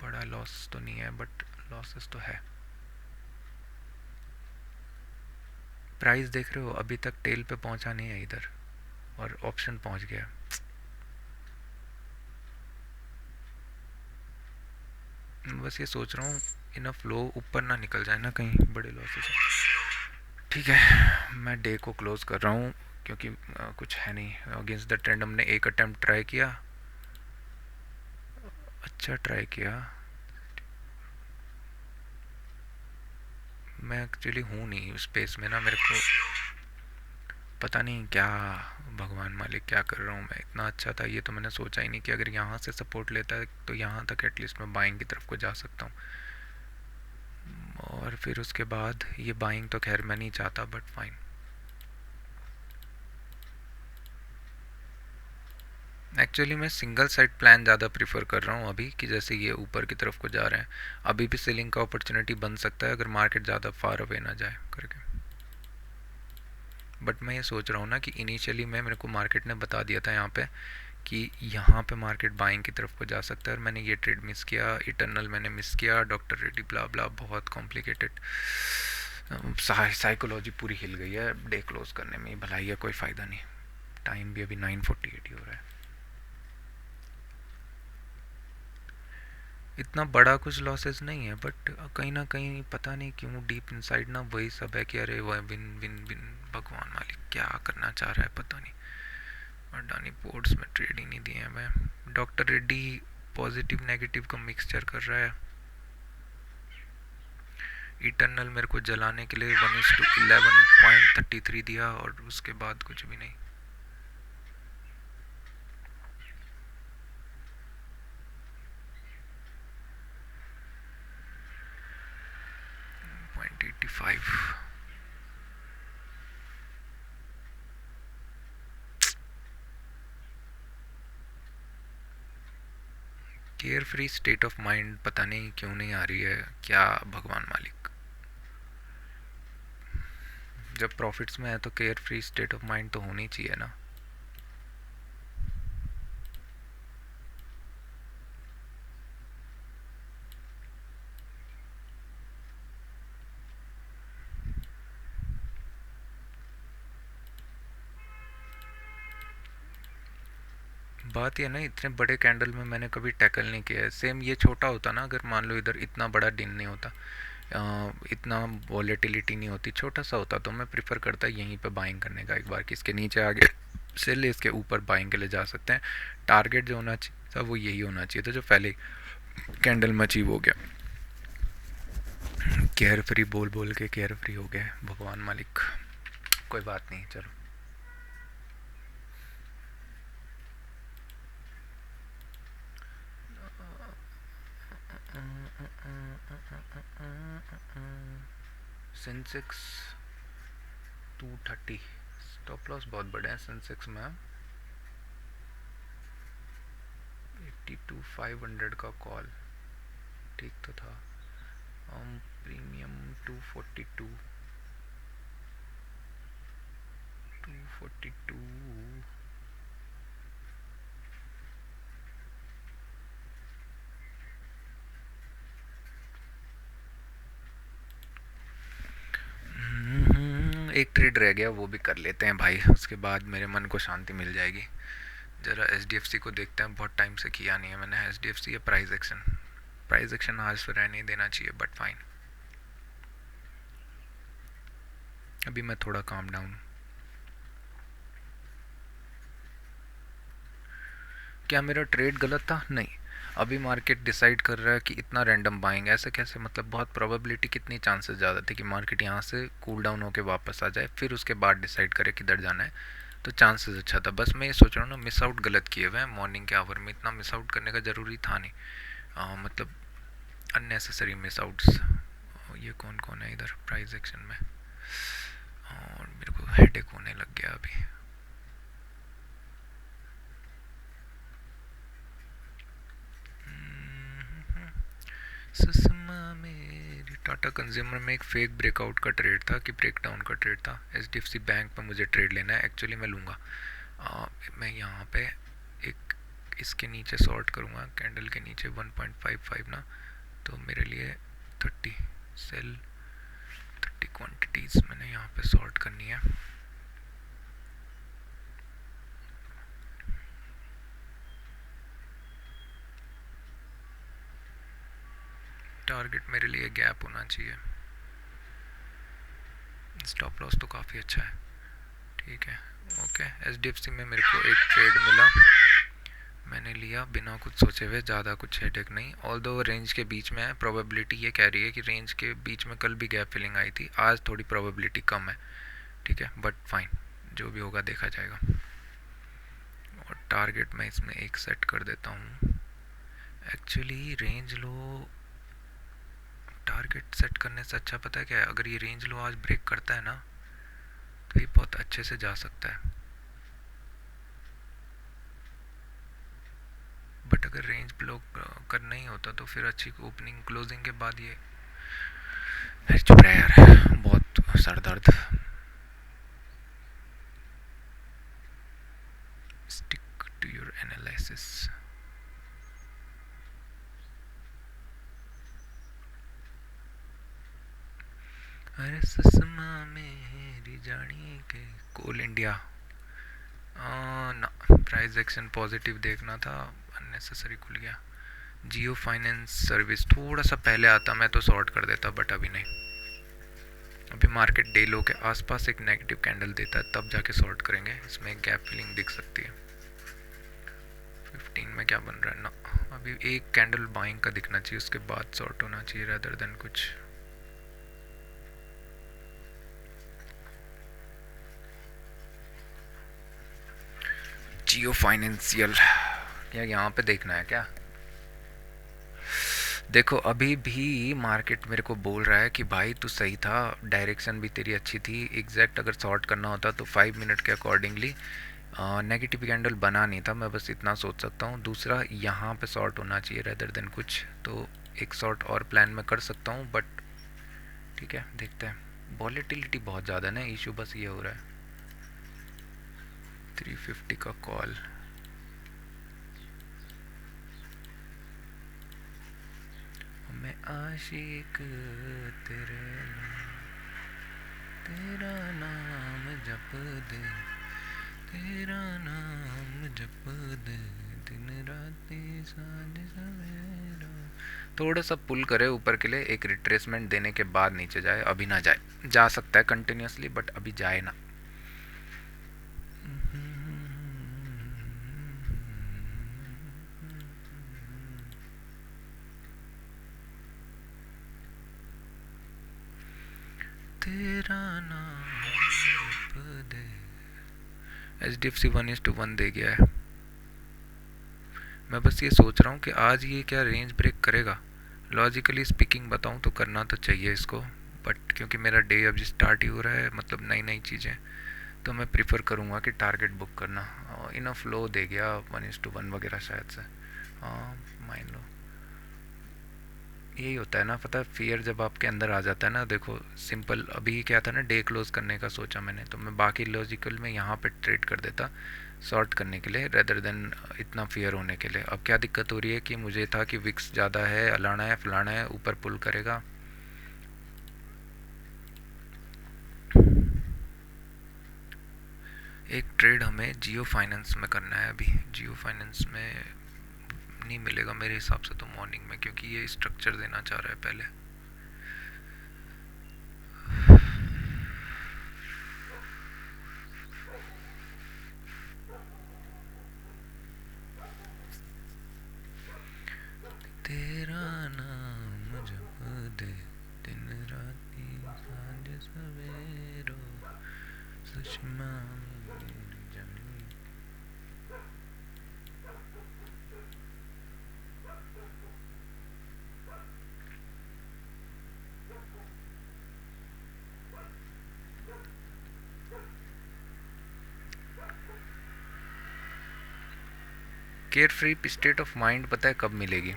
बड़ा लॉस तो नहीं है बट लॉसेस तो है। प्राइस देख रहे हो अभी तक टेल पे पहुंचा नहीं है इधर, और ऑप्शन पहुंच गया। बस ये सोच रहा हूँ इनफ लो ऊपर ना निकल जाए ना कहीं बड़े लॉसेस। ठीक है, मैं डे को क्लोज कर रहा हूँ क्योंकि कुछ है नहीं अगेंस्ट द ट्रेंड। हमने एक अटेम्प्ट ट्राई किया, अच्छा ट्राई किया। मैं एक्चुअली हूँ नहीं स्पेस में ना, मेरे को पता नहीं क्या, भगवान मालिक क्या कर रहा हूँ मैं। इतना अच्छा था ये तो मैंने सोचा ही नहीं कि अगर यहाँ से सपोर्ट लेता है तो यहाँ तक एटलीस्ट मैं बाइंग की तरफ को जा सकता हूँ, और फिर उसके बाद ये बाइंग तो खैर मैं नहीं चाहता, बट फाइन। एक्चुअली मैं सिंगल साइड प्लान ज़्यादा प्रीफर कर रहा हूँ अभी, कि जैसे ये ऊपर की तरफ को जा रहे हैं अभी भी सेलिंग का अपॉर्चुनिटी बन सकता है अगर मार्केट ज़्यादा फार अवे ना जाए करके। बट मैं ये सोच रहा हूँ ना कि इनिशियली में मेरे को मार्केट ने बता दिया था यहाँ पे कि यहाँ पे मार्केट बाइंग की तरफ को जा सकता है, और मैंने ये ट्रेड मिस किया, इटर्नल मैंने मिस किया, डॉक्टर रेड्डी ब्ला ब्ला, बहुत कॉम्प्लिकेटेड साइकोलॉजी पूरी हिल गई है डे क्लोज करने में। भलाई है, कोई फ़ायदा नहीं। टाइम भी अभी 9:48 ही हो रहा है। इतना बड़ा कुछ लॉसेस नहीं है, बट कहीं ना कहीं पता नहीं क्यों डीप इनसाइड ना वही सब है कि अरे वह विन विन विन, भगवान मालिक क्या करना चाह रहा है पता नहीं। अडानी पोर्ट्स में ट्रेड ही नहीं दिए हैं मैं। डॉक्टर रेड्डी पॉजिटिव नेगेटिव का मिक्सचर कर रहा है। इटर्नल मेरे को जलाने के लिए 1:11.33 दिया, और उसके बाद कुछ भी नहीं। Care free state of mind पता नहीं क्यों नहीं आ रही है, क्या भगवान मालिक। जब प्रॉफिट्स में है तो care free state of mind तो होनी चाहिए ना। बात ये ना, इतने बड़े कैंडल में मैंने कभी टैकल नहीं किया है। सेम ये छोटा होता ना, अगर मान लो इधर इतना बड़ा दिन नहीं होता, इतना वॉलेटिलिटी नहीं होती, छोटा सा होता, तो मैं प्रिफर करता यहीं पे बाइंग करने का एक बार कि इसके नीचे आ गया सेल इसके ऊपर बाइंग के लिए जा सकते हैं। टारगेट जो होना चाहिए था वो यही होना चाहिए था जो पहले कैंडल में अचीव हो गया। केयर फ्री बोल बोल के केयर फ्री हो गए, भगवान मालिक। कोई बात नहीं, चलो। सेंसेक्स 230, स्टॉप लॉस बहुत बड़े हैं सेंसेक्स में। 82,500 का कॉल ठीक तो था। प्रीमियम 242, 242। एक ट्रेड रह गया, वो भी कर लेते हैं भाई, उसके बाद मेरे मन को शांति मिल जाएगी। ज़रा एच को देखते हैं, बहुत टाइम से किया नहीं है मैंने एच या प्राइस एक्शन। प्राइस एक्शन आज तो रहने देना चाहिए, बट फाइन। अभी मैं थोड़ा काम डाउन। क्या मेरा ट्रेड गलत था? नहीं। अभी मार्केट डिसाइड कर रहा है कि इतना रैंडम बाइंग, ऐसे कैसे? मतलब बहुत प्रोबेबिलिटी, कितनी चांसेस ज़्यादा थे कि मार्केट यहाँ से कूल डाउन होकर वापस आ जाए, फिर उसके बाद डिसाइड करे किधर जाना है। तो चांसेस अच्छा था। बस मैं ये सोच रहा हूँ ना, मिस आउट गलत किए हुए हैं मॉर्निंग के आवर में, इतना मिस आउट करने का ज़रूरी था नहीं। मतलब अननेसेसरी मिस आउट्स। ये कौन कौन है इधर प्राइस एक्शन में? और मेरे को हेडेक होने लग गया अभी। सुषमा मेरी टाटा कंज्यूमर में एक फेक ब्रेकआउट का ट्रेड था कि ब्रेकडाउन का ट्रेड था। एच बैंक पर मुझे ट्रेड लेना है, एक्चुअली मैं लूँगा। मैं यहाँ पे एक इसके नीचे सॉर्ट करूँगा, कैंडल के नीचे 1.55 ना, तो मेरे लिए 30 सेल, 30 क्वांटिटीज़ मैंने यहाँ पे सॉर्ट करनी है। टारगेट मेरे लिए गैप होना चाहिए। स्टॉप लॉस तो काफ़ी अच्छा है, ठीक है। ओके, एच में मेरे को एक ट्रेड मिला, मैंने लिया बिना कुछ सोचे हुए, ज़्यादा कुछ हेडेक नहीं। ऑल दो रेंज के बीच में है, प्रोबेबिलिटी ये कह रही है कि रेंज के बीच में कल भी गैप फिलिंग आई थी, आज थोड़ी प्रोबेबिलिटी कम है, ठीक है, बट फाइन, जो भी होगा देखा जाएगा। और टारगेट मैं इसमें एक सेट कर देता हूँ। एक्चुअली रेंज लो टारगेट सेट करने से अच्छा पता है क्या है, अगर ये रेंज लो आज ब्रेक करता है ना, तो ये बहुत अच्छे से जा सकता है। बट अगर रेंज ब्लॉक करना ही होता तो फिर अच्छी ओपनिंग क्लोजिंग के बाद ये, चुप रहा यार, बहुत सर दर्द। Stick to your analysis. अरे सुषमा मेरी जानी के कोल इंडिया ना, प्राइस एक्शन पॉजिटिव देखना था, अननेसेसरी खुल गया। जियो फाइनेंस सर्विस थोड़ा सा पहले आता मैं तो सॉर्ट कर देता, बट अभी नहीं। अभी मार्केट डे लो के आसपास एक नेगेटिव कैंडल देता है, तब जाके सॉर्ट करेंगे। इसमें एक गैप फिलिंग दिख सकती है। 15 में क्या बन रहा है ना, अभी एक कैंडल बाइंग का दिखना चाहिए, उसके बाद सॉर्ट होना चाहिए रादर देन कुछ। जियो फाइनेंशियल, क्या यहाँ पे देखना है क्या? देखो अभी भी मार्केट मेरे को बोल रहा है कि भाई तू सही था, डायरेक्शन भी तेरी अच्छी थी, एग्जैक्ट अगर शॉर्ट करना होता तो 5 मिनट के अकॉर्डिंगली नेगेटिव कैंडल बना नहीं था, मैं बस इतना सोच सकता हूँ। दूसरा, यहाँ पे शॉर्ट होना चाहिए रेदर देन कुछ, तो एक शॉर्ट और प्लान में कर सकता हूँ, बट ठीक है देखते हैं। वॉलेटिलिटी बहुत ज़्यादा है ना, इशू बस ये हो रहा है। 350 का कॉल, मैं आशिक तेरे, तेरा नाम जप दे, तेरा नाम जप दे, दिन रात सांझ सवेरा। थोड़ा सा पुल करे ऊपर के लिए, एक रिट्रेसमेंट देने के बाद नीचे जाए, अभी ना जाए। जा सकता है कंटिन्यूसली, बट अभी जाए ना। तेरा नाम जप दे। HDFC 1:1 दे गया है। मैं बस ये सोच रहा हूँ कि आज ये क्या रेंज ब्रेक करेगा। लॉजिकली स्पीकिंग बताऊँ तो करना तो चाहिए इसको, बट क्योंकि मेरा डे अभी स्टार्ट ही हो रहा है, मतलब नई नई चीज़ें, तो मैं प्रीफर करूँगा कि टारगेट बुक करना। इनफ लो दे गया 1:1 वगैरह शायद से। हाँ, मान लो यही होता है ना, पता है फियर जब आपके अंदर आ जाता है ना। देखो सिंपल अभी क्या था ना, डे क्लोज करने का सोचा मैंने, तो मैं बाकी लॉजिकल में यहाँ पे ट्रेड कर देता शॉर्ट करने के लिए, रेदर देन इतना फियर होने के लिए। अब क्या दिक्कत हो रही है कि मुझे था कि विक्स ज़्यादा है, अलाना है, फलाना है, ऊपर पुल करेगा। एक ट्रेड हमें जियो फाइनेंस में करना है अभी। जियो फाइनेंस में नहीं मिलेगा मेरे हिसाब से तो मॉर्निंग में, क्योंकि ये स्ट्रक्चर देना चाह रहा है पहले। तेरा नाम जप दे, दिन राती सांझ सवेरो, सुषमा मेरी जमी। Care free state of mind पता है कब मिलेगी?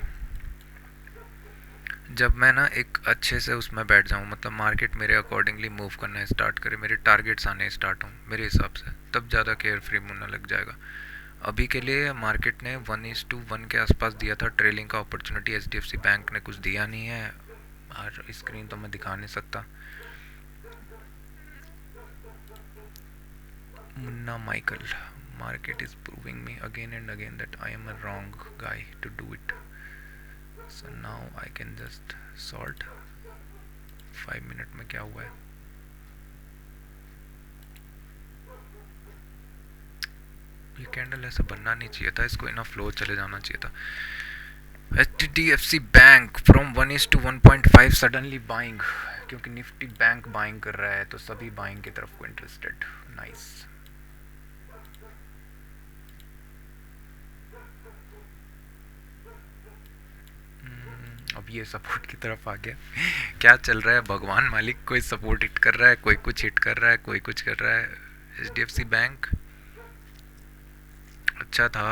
जब मैं ना एक अच्छे से उसमें बैठ जाऊँ, मतलब मार्केट मेरे अकॉर्डिंगली मूव करना स्टार्ट करे, मेरे टारगेट्स आने स्टार्ट हों मेरे हिसाब से, तब ज़्यादा केयर फ्री होने लग जाएगा। अभी के लिए मार्केट ने 1:1 के आसपास दिया था ट्रेलिंग का अपॉर्चुनिटी। HDFC बैंक ने कुछ दिया नहीं है, और स्क्रीन तो मैं दिखा नहीं सकता। Munna Michael, market is proving me again and again that I am a wrong guy to do it. So now I can just sort 5 minute में क्या हुआ है। ये कैंडल ऐसा बनना नहीं चाहिए था, इसको इनफ फ्लो चले जाना चाहिए था। HDFC bank from 1:1.5 suddenly buying, क्योंकि निफ्टी बैंक बाइंग कर रहा है तो सभी बाइंग की तरफ को इंटरेस्टेड। नाइस। अब ये सपोर्ट की तरफ आ गया। क्या चल रहा है भगवान मालिक, कोई सपोर्ट हिट कर रहा है, कोई कुछ हिट कर रहा है, कोई कुछ कर रहा है। HDFC बैंक अच्छा था।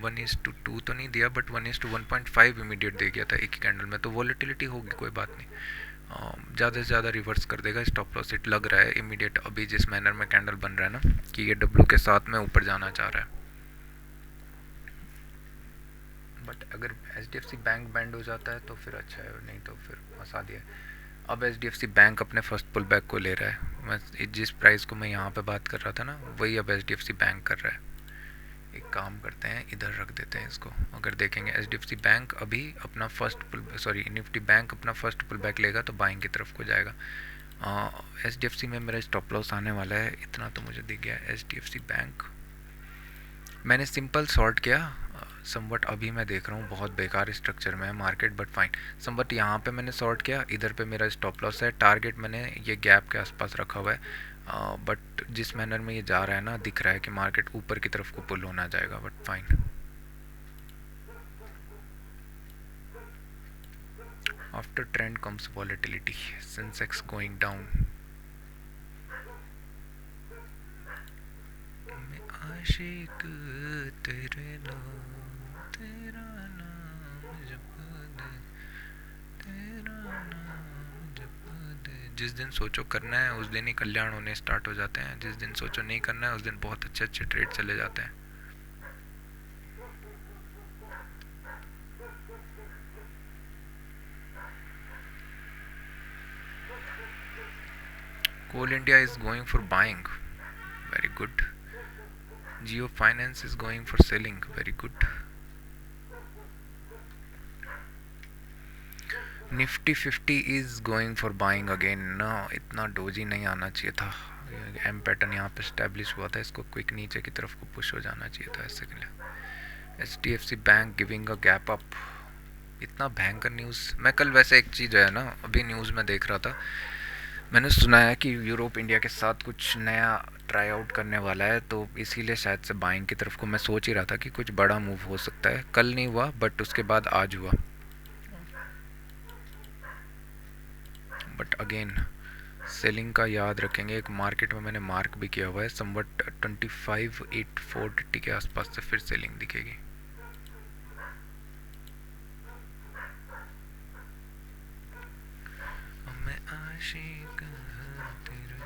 1:2 तो नहीं दिया, बट 1:1.5 इमीडिएट दे गया था एक ही कैंडल में, तो वॉलेटिलिटी होगी, कोई बात नहीं। ज़्यादा से ज़्यादा रिवर्स कर देगा। स्टॉप लॉस हिट लग रहा है इमीडिएट, अभी जिस मैनर में कैंडल बन रहा है ना कि ये डब्ल्यू के साथ में ऊपर जाना चाह रहा है। बट अगर HDFC बैंक बैंड हो जाता है तो फिर अच्छा है, नहीं तो फिर फंसा दिया। अब HDFC बैंक अपने फर्स्ट पुल बैक को ले रहा है। मैं जिस प्राइस को मैं यहाँ पे बात कर रहा था ना, वही अब HDFC बैंक कर रहा है। एक काम करते हैं, इधर रख देते हैं इसको। अगर देखेंगे HDFC बैंक अभी अपना निफ्टी बैंक अपना फर्स्ट पुल बैक लेगा तो बाइंग की तरफ को जाएगा। HDFC में मेरा स्टॉप लॉस आने वाला है, इतना तो मुझे दिख गया। HDFC बैंक मैंने सिंपल शॉर्ट किया समवट। अभी मैं देख रहा हूँ बहुत बेकार स्ट्रक्चर में है मार्केट, बट फाइन। समवट यहाँ पे मैंने शॉर्ट किया, इधर पे मेरा स्टॉप लॉस है। टारगेट मैंने ये गैप के आसपास रखा हुआ है, बट जिस मैनर में ये जा रहा है ना, दिख रहा है कि मार्केट ऊपर की तरफ को पुल होना जाएगा, but fine. After trend comes volatility, Sensex going down. आशिक तेरे नाम, तेरा नाम जप दे, तेरा नाम जप दे। जिस दिन सोचो करना है उस दिन ही कल्याण होने स्टार्ट हो जाते हैं, जिस दिन सोचो नहीं करना है उस दिन बहुत अच्छे अच्छे ट्रेड चले जाते हैं। Coal India is going for buying, very good. Jio Finance is going for selling, very good. Nifty 50 is going for buying again ना। इतना डोजी नहीं आना चाहिए था। एम पैटर्न यहाँ पे स्टैब्लिश हुआ था, इसको क्विक नीचे की तरफ को पुश हो जाना चाहिए था ऐसे के लिए। HDFC bank giving a gap up. इतना भयंकर न्यूज़। मैं कल वैसे एक चीज़ है ना, अभी न्यूज़ में देख रहा था, मैंने सुना है कि यूरोप इंडिया के साथ कुछ नया ट्राई आउट करने वाला है, तो इसीलिए शायद से बाइंग की तरफ को मैं सोच ही रहा था कि कुछ बड़ा मूव हो सकता है। कल नहीं हुआ बट उसके बाद आज हुआ। बट अगेन सेलिंग का याद रखेंगे। एक मार्केट में मैंने मार्क भी किया हुआ है, समवट 25,840 के आसपास से फिर सेलिंग दिखेगी। मैं आशिक तेरा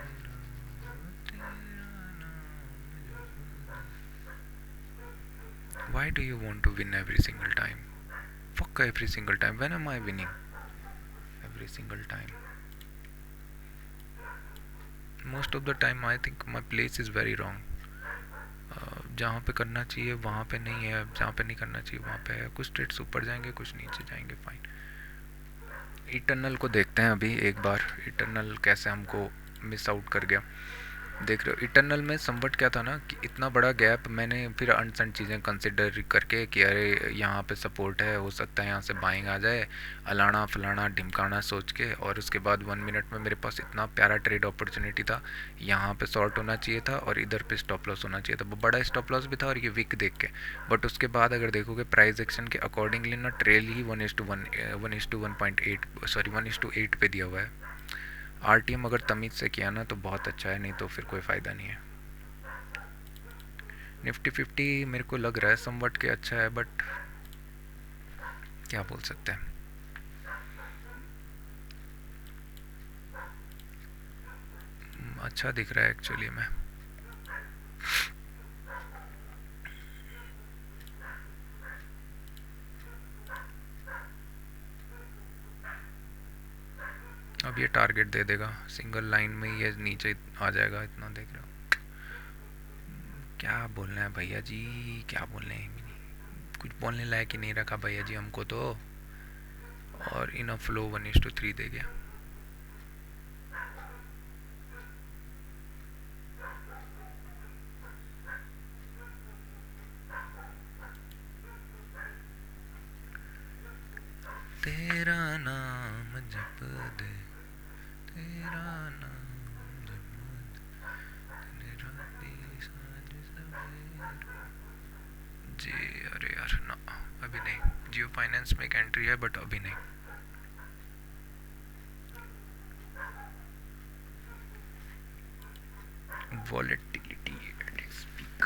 Why do you want to win every single time? Fuck every single time. When am I winning? Every single time. Most of the time I think my place is very wrong. जहाँ पे करना चाहिए वहाँ पे नहीं है, जहाँ पे नहीं करना चाहिए वहाँ पे है। कुछ ट्रेड्स ऊपर जाएंगे, कुछ नीचे जाएंगे, फाइन। इटर्नल को देखते हैं अभी एक बार, इटर्नल कैसे हमको मिस आउट कर गया। देख रहे हो इटर्नल में समवट क्या था ना कि इतना बड़ा गैप, मैंने फिर अनसन चीज़ें कंसिडर करके कि अरे यहाँ पे सपोर्ट है, हो सकता है यहाँ से बाइंग आ जाए, अलाना फलाना ढिमकाना सोच के, और उसके बाद 1 मिनट में मेरे पास इतना प्यारा ट्रेड अपॉर्चुनिटी था। यहाँ पे शॉर्ट होना चाहिए था और इधर पे स्टॉप लॉस होना चाहिए था, वो बड़ा स्टॉप लॉस भी था और ये वीक देख के। बट उसके बाद अगर देखोगे प्राइस एक्शन के अकॉर्डिंगली ना ट्रेल ही 1:1, 1:1.8, सॉरी 1:8 पे दिया हुआ है। आरटीएम अगर तमीज़ से किया ना तो बहुत अच्छा है, नहीं तो फिर कोई फ़ायदा नहीं है। निफ्टी 50 मेरे को लग रहा है समवट के अच्छा है, बट क्या बोल सकते हैं। अच्छा दिख रहा है एक्चुअली में। अब ये टारगेट दे देगा, सिंगल लाइन में ये नीचे आ जाएगा, इतना देख रहे हो। क्या बोलना है भैया जी, क्या बोलने हैं, कुछ बोलने लायक ही नहीं रखा भैया जी हमको तो। और इन फ्लो 1:3 दे गया। तेरा नाम जप दे, तेरा नाम जप दे, राती सांझ सवेरे। जी अरे यार ना, अभी नहीं। जियो फाइनेंस में एक एंट्री है बट अभी नहीं। Volatility at its peak.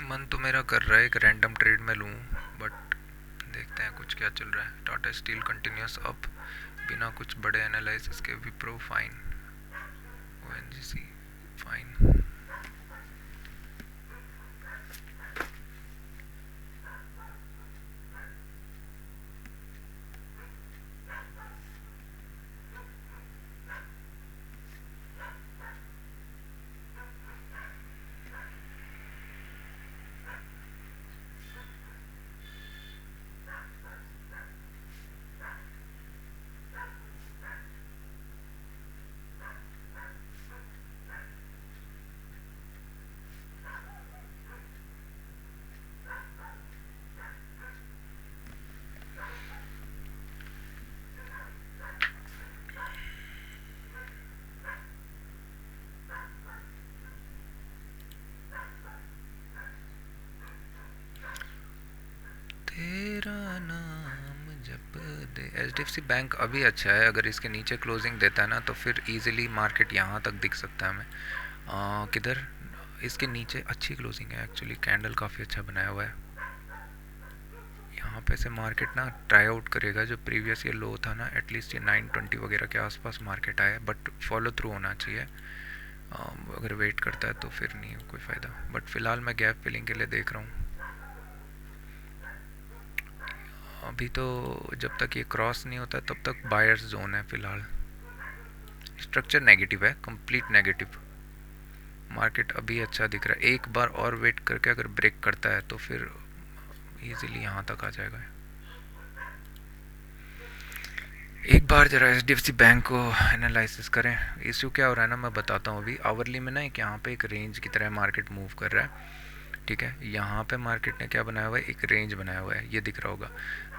मन तो मेरा कर रहा है एक रैंडम ट्रेड में लूँ, बट देखते हैं कुछ क्या चल रहा है। टाटा स्टील कंटिन्यूस अप बिना कुछ बड़े एनालिसिस के। Wipro fine, ONGC fine. तेरा नाम जप दे। एच बैंक अभी अच्छा है, अगर इसके नीचे क्लोजिंग देता है ना तो फिर इजीली मार्केट यहाँ तक दिख सकता है हमें। किधर, इसके नीचे अच्छी क्लोजिंग है एक्चुअली, कैंडल काफ़ी अच्छा बनाया हुआ है। यहाँ पे से मार्केट ना ट्राई आउट करेगा जो प्रीवियस ये लो था ना, एटलीस्ट ये 920 वगैरह के आसपास मार्केट आया, बट फॉलो थ्रू होना चाहिए। अगर वेट करता है तो फिर नहीं कोई फ़ायदा, बट फ़िलहाल मैं गैप फिलिंग के लिए देख रहा हूँ। अभी तो जब तक ये क्रॉस नहीं होता तब तक बायर्स जोन है फिलहाल। स्ट्रक्चर नेगेटिव है, कंप्लीट नेगेटिव। मार्केट अभी अच्छा दिख रहा है, एक बार और वेट करके अगर ब्रेक करता है तो फिर इजीली यहाँ तक आ जाएगा। एक बार जरा एच बैंक को एनालिसिस करें। इशू क्या हो रहा है ना, मैं बताता हूँ। अभी आवरली में ना एक यहाँ पे एक रेंज की तरह मार्केट मूव कर रहा है, ठीक है। यहाँ पे मार्केट ने क्या बनाया हुआ है, एक रेंज बनाया हुआ है, ये दिख रहा होगा।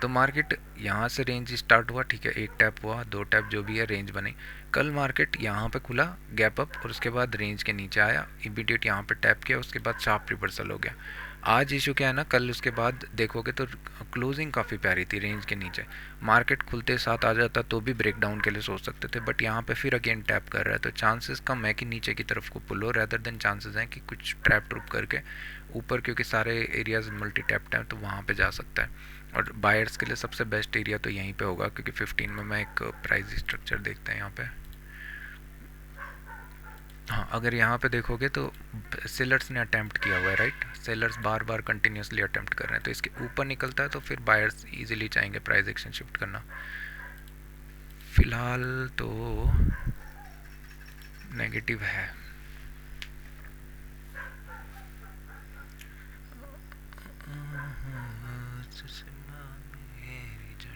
तो मार्केट यहाँ से रेंज स्टार्ट हुआ, ठीक है, एक टैप हुआ, दो टैप जो भी है, रेंज बनी। कल मार्केट यहाँ पे खुला गैप अप और उसके बाद रेंज के नीचे आया, इमीडिएट यहाँ पे टैप किया, उसके बाद शार्प रिवर्सल हो गया। आज इशू क्या है ना, कल उसके बाद देखोगे तो क्लोजिंग काफ़ी प्यारी थी रेंज के नीचे। मार्केट खुलते साथ आ जाता तो भी ब्रेक डाउन के लिए सोच सकते थे, बट यहाँ पे फिर अगेन टैप कर रहा है, तो चांसेस कम है कि नीचे की तरफ को पुल हो, रेदर देन चांसेस हैं कि कुछ ट्रैप ट्रूप करके ऊपर, क्योंकि सारे एरियाज मल्टी टैप्ड हैं तो वहाँ पे जा सकता है। और बायर्स के लिए सबसे बेस्ट एरिया तो यहीं पे होगा, क्योंकि 15 में मैं एक प्राइस स्ट्रक्चर देखते हैं यहाँ पे। हाँ, अगर यहाँ पे देखोगे तो सेलर्स ने अटेम्प्ट किया हुआ है, राइट। सेलर्स बार बार कंटिन्यूसली अटेम्प्ट कर रहे हैं, तो इसके ऊपर निकलता है तो फिर बायर्स इजीली चाहेंगे प्राइस एक्शन शिफ्ट करना। फिलहाल तो नेगेटिव है।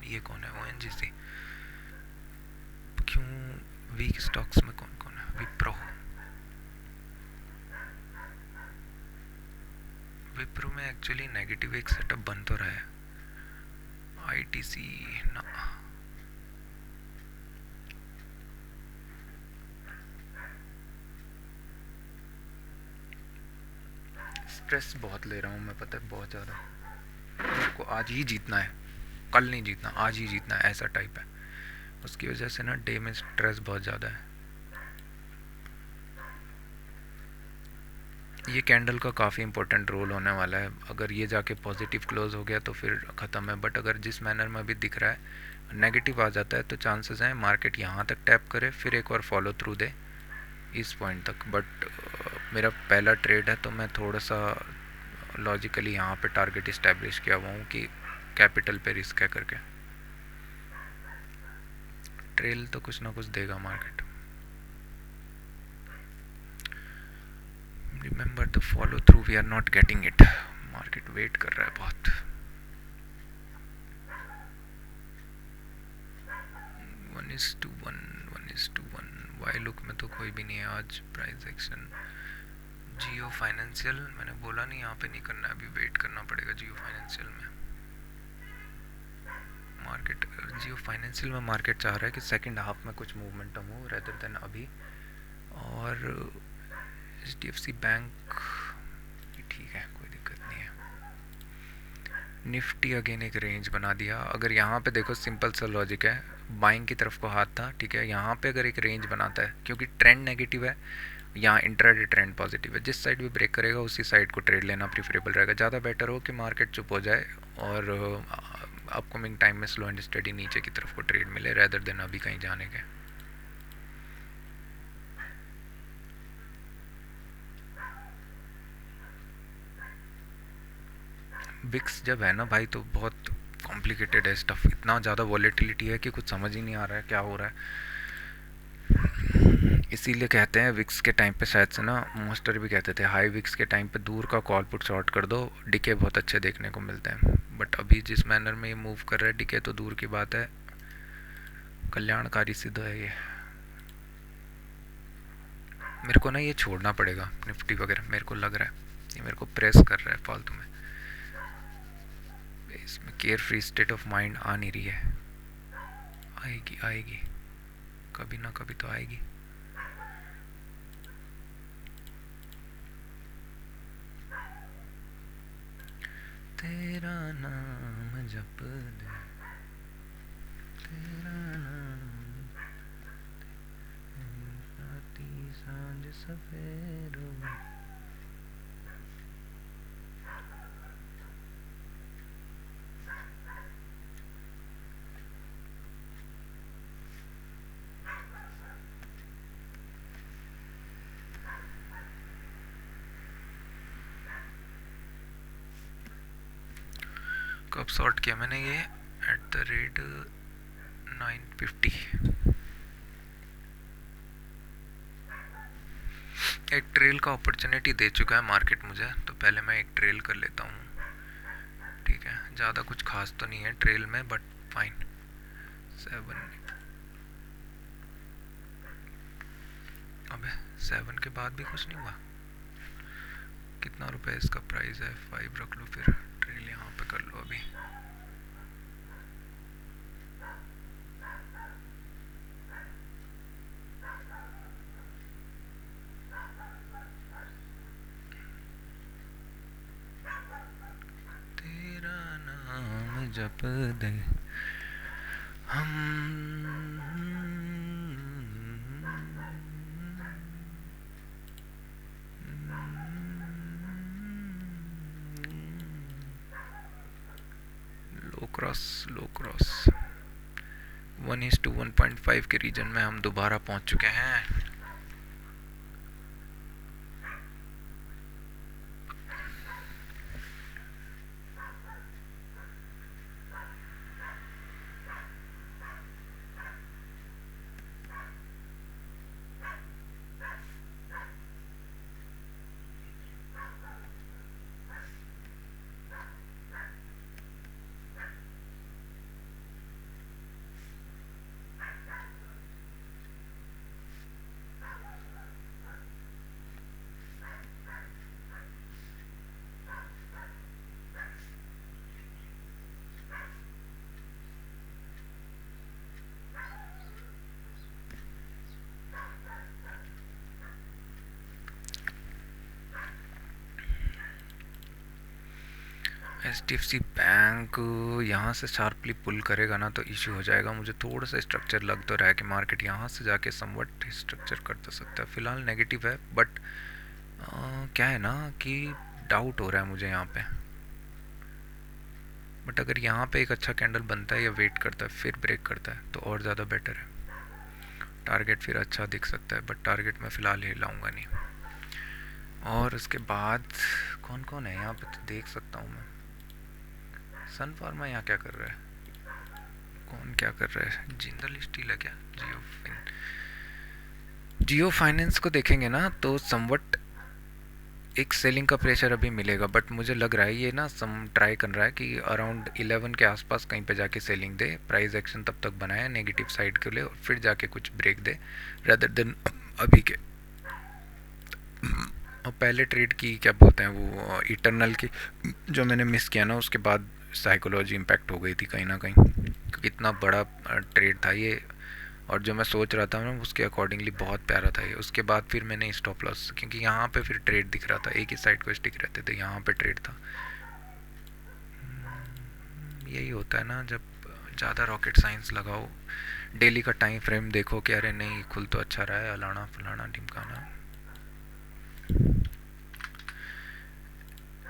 ये कौन है, ओएनजीसी। क्यों वीक स्टॉक्स में कौन कौन है, विप्रो। विप्रो में एक्चुअली नेगेटिव एक सेटअप बन तो रहा है। आईटीसी ना, स्ट्रेस बहुत ले रहा हूँ मैं, पता है, बहुत ज़्यादा। मेरे को आज ही जीतना है, कल नहीं जीतना, आज ही जीतना है, ऐसा टाइप है। उसकी वजह से ना डे में स्ट्रेस बहुत ज़्यादा है। ये कैंडल का काफ़ी इंपॉर्टेंट रोल होने वाला है। अगर ये जाके पॉजिटिव क्लोज हो गया तो फिर ख़त्म है, बट अगर जिस मैनर में अभी दिख रहा है नेगेटिव आ जाता है तो चांसेस हैं मार्केट यहाँ तक टैप करे, फिर एक और फॉलो थ्रू दे इस पॉइंट तक। बट मेरा पहला ट्रेड है तो मैं थोड़ा सा लॉजिकली यहाँ पे टारगेट इस्टेब्लिश किया हुआ हूँ कि कैपिटल पे रिस्क है करके। ट्रेल तो कुछ ना कुछ देगा market. Remember the follow through, we are not getting it. Market wait कर रहा है बहुत। 1:1, 1:1। वाई लुक में तो कोई भी नहीं है आज प्राइस एक्शन। जियो फाइनेंशियल मैंने बोला नहीं, यहाँ पे नहीं करना, अभी वेट करना पड़ेगा जियो फाइनेंशियल में। मार्केट जियो फाइनेंशियल में मार्केट चाह रहा है कि सेकंड हाफ में कुछ मूवमेंटम हो रेदर देन अभी। और एचडीएफसी बैंक ठीक है, कोई दिक्कत नहीं है। निफ्टी अगेन एक रेंज बना दिया। अगर यहाँ पे देखो सिंपल सा लॉजिक है, बाइंग की तरफ को हाथ था, ठीक है। यहाँ पे अगर एक रेंज बनाता है, क्योंकि ट्रेंड नेगेटिव है, यहाँ इंट्राडे ट्रेंड पॉजिटिव है, जिस साइड भी ब्रेक करेगा उसी साइड को ट्रेड लेना प्रीफरेबल रहेगा। ज़्यादा बेटर हो कि मार्केट चुप हो जाए और अपकमिंग टाइम में स्लो एंड स्टडी नीचे की तरफ को ट्रेड मिले रेदर देन अभी कहीं जाने के। विक्स जब है ना भाई तो बहुत कॉम्प्लिकेटेड है स्टफ, इतना ज़्यादा वॉलेटिलिटी है कि कुछ समझ ही नहीं आ रहा है क्या हो रहा है। इसीलिए कहते हैं विक्स के टाइम पे, शायद से ना मोस्टर भी कहते थे हाई विक्स के टाइम पे दूर का कॉल पुट शॉर्ट कर दो, डिके बहुत अच्छे देखने को मिलते हैं। बट अभी जिस मैनर में ये मूव कर रहा है डिके तो दूर की बात है, कल्याणकारी सिद्ध है ये। मेरे को ना ये छोड़ना पड़ेगा निफ्टी वगैरह, मेरे को लग रहा है ये मेरे को प्रेस कर रहा है फालतू में। इसमें care free state of mind आ नहीं रही है। आएगी आएगी, कभी ना कभी तो आएगी। तेरा नाम जप ले, तेरा नाम, राती सांझ सवेरो। कब शॉर्ट किया मैंने ये, @950। एक ट्रेल का अपॉर्चुनिटी दे चुका है मार्केट मुझे, तो पहले मैं एक ट्रेल कर लेता हूँ। ठीक है, ज़्यादा कुछ खास तो नहीं है ट्रेल में, बट फाइन। 7, अबे 7 के बाद भी कुछ नहीं हुआ। कितना रुपए इसका प्राइस है? 5 रख लो, फिर ट्रेल यहाँ पे कर लो अभी। तेरा नाम जप दे हम। लो क्रॉस 1:1.5 के रीजन में हम दोबारा पहुंच चुके हैं। HDFC बैंक यहाँ से शार्पली पुल करेगा ना तो इशू हो जाएगा। मुझे थोड़ा सा स्ट्रक्चर लग तो रहा है कि मार्केट यहाँ से जाके समवट स्ट्रक्चर कर तो सकता है। फिलहाल नेगेटिव है, बट क्या है ना कि डाउट हो रहा है मुझे यहाँ पे। बट अगर यहाँ पे एक अच्छा कैंडल बनता है या वेट करता है फिर ब्रेक करता है तो और ज़्यादा बेटर है। टारगेट फिर अच्छा दिख सकता है, बट टारगेट मैं फ़िलहाल हिलाऊंगा नहीं। और उसके बाद कौन कौन है यहाँ पे तो देख सकता हूँ मैं। सन फार्मा यहाँ क्या कर रहा है? कौन क्या कर रहा है? जिंदल स्टील है क्या? जियो फाइनेंस को देखेंगे ना तो समवट एक सेलिंग का प्रेशर अभी मिलेगा, बट मुझे लग रहा है ये ना सम ट्राई कर रहा है कि अराउंड 11 के आसपास कहीं पे जाके सेलिंग दे, प्राइस एक्शन तब तक बनाए नेगेटिव साइड के लिए और फिर जाके कुछ ब्रेक दे, रादर देन अभी के। और पहले ट्रेड की क्या बोलते हैं वो इटरनल की जो मैंने मिस किया ना, उसके बाद साइकोलॉजी इम्पैक्ट हो गई थी कहीं ना कहीं, क्योंकि इतना बड़ा ट्रेड था ये और जो मैं सोच रहा था ना उसके अकॉर्डिंगली बहुत प्यारा था ये। उसके बाद फिर मैंने स्टॉप लॉस, क्योंकि यहाँ पे फिर ट्रेड दिख रहा था, एक ही साइड को स्टिक रहते थे, यहाँ पे ट्रेड था। यही होता है ना जब ज़्यादा रॉकेट साइंस लगाओ। डेली का टाइम फ्रेम देखो कि अरे नहीं खुल तो अच्छा रहा है, अलाना फलाना ढिमकाना।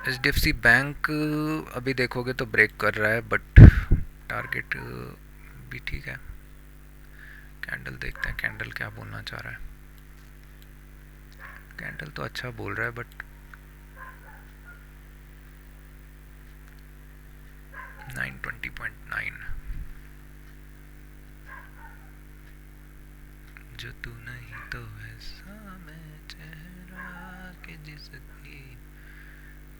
HDFC बैंक अभी देखोगे तो ब्रेक कर रहा है, बट टारगेट भी ठीक है। कैंडल देखते हैं, कैंडल क्या बोलना चाह रहा है। कैंडल तो अच्छा बोल रहा है, बट 920.9 जो तू नहीं तो ऐसा मैं चेहरा के जिसकी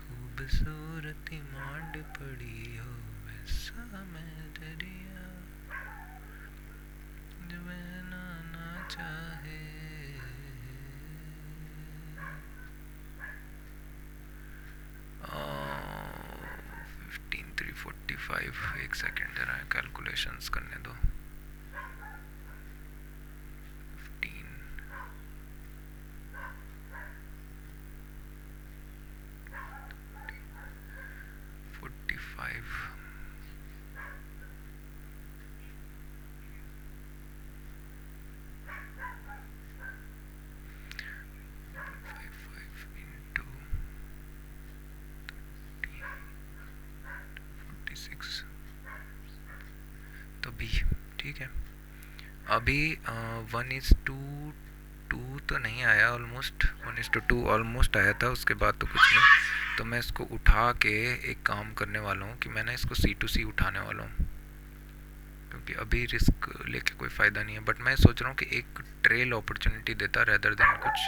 खूबसूरती मांड पड़ी हो वैसा मैं दरिया जो बहना ना चाहे। 15,345, एक सेकेंड जरा कैलकुलेशंस करने दो। 15, 45 into 46 तो भी ठीक है। अभी 1:2 तो नहीं आया, ऑलमोस्ट 1:2 ऑलमोस्ट आया था, उसके बाद तो कुछ नहीं। तो मैं इसको उठा के एक काम करने वाला हूँ कि मैं ना इसको C to C उठाने वाला हूँ। क्योंकि अभी रिस्क लेके कोई फ़ायदा नहीं है, बट मैं सोच रहा हूँ कि एक ट्रेल अपॉर्चुनिटी देता रेदर देन कुछ,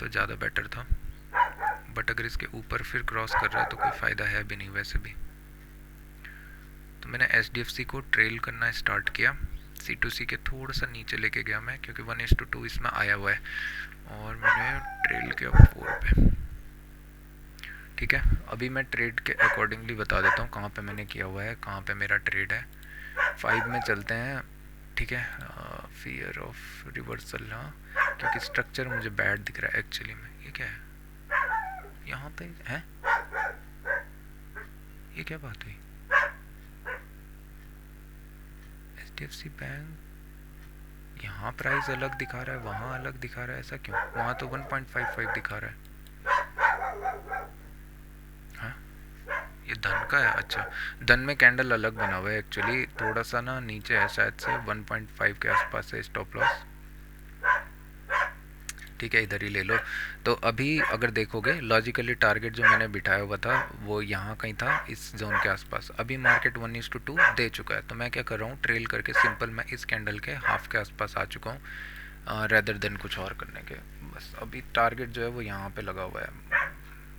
तो ज़्यादा बेटर था। बट अगर इसके ऊपर फिर क्रॉस कर रहा है तो कोई फ़ायदा है भी नहीं वैसे भी। तो मैंने एच को ट्रेल करना स्टार्ट किया, C2C के थोड़ा सा नीचे लेके गया मैं, क्योंकि 1:2 इसमें आया हुआ है, और मैंने ट्रेल किया 4 पे। ठीक है, अभी मैं ट्रेड के अकॉर्डिंगली बता देता हूँ कहाँ पे मैंने किया हुआ है, कहाँ पे मेरा ट्रेड है। 5 में चलते हैं। ठीक है, फियर ऑफ रिवर्सल, हाँ, क्योंकि स्ट्रक्चर मुझे बैड दिख रहा है एक्चुअली में। ये क्या है यहाँ पे है, ये क्या बात हुई? HDFC बैंक यहाँ प्राइस अलग दिखा रहा है, वहाँ अलग दिखा रहा है, ऐसा क्यों? वहाँ तो 1.55 दिखा रहा है। हाँ, ये धन का है, अच्छा। धन में कैंडल अलग बना हुआ है एक्चुअली, थोड़ा सा ना नीचे है शायद से, 1.5 के आसपास है स्टॉप लॉस। ठीक है, इधर ही ले लो। तो अभी अगर देखोगे लॉजिकली टारगेट जो मैंने बिठाया हुआ था वो यहाँ कहीं था, इस जोन के आसपास। अभी मार्केट 1:2 दे चुका है, तो मैं क्या कर रहा हूँ, ट्रेल करके सिंपल मैं इस कैंडल के हाफ के आसपास आ चुका हूँ, रेदर देन कुछ और करने के। बस अभी टारगेट जो है वो यहाँ पे लगा हुआ है,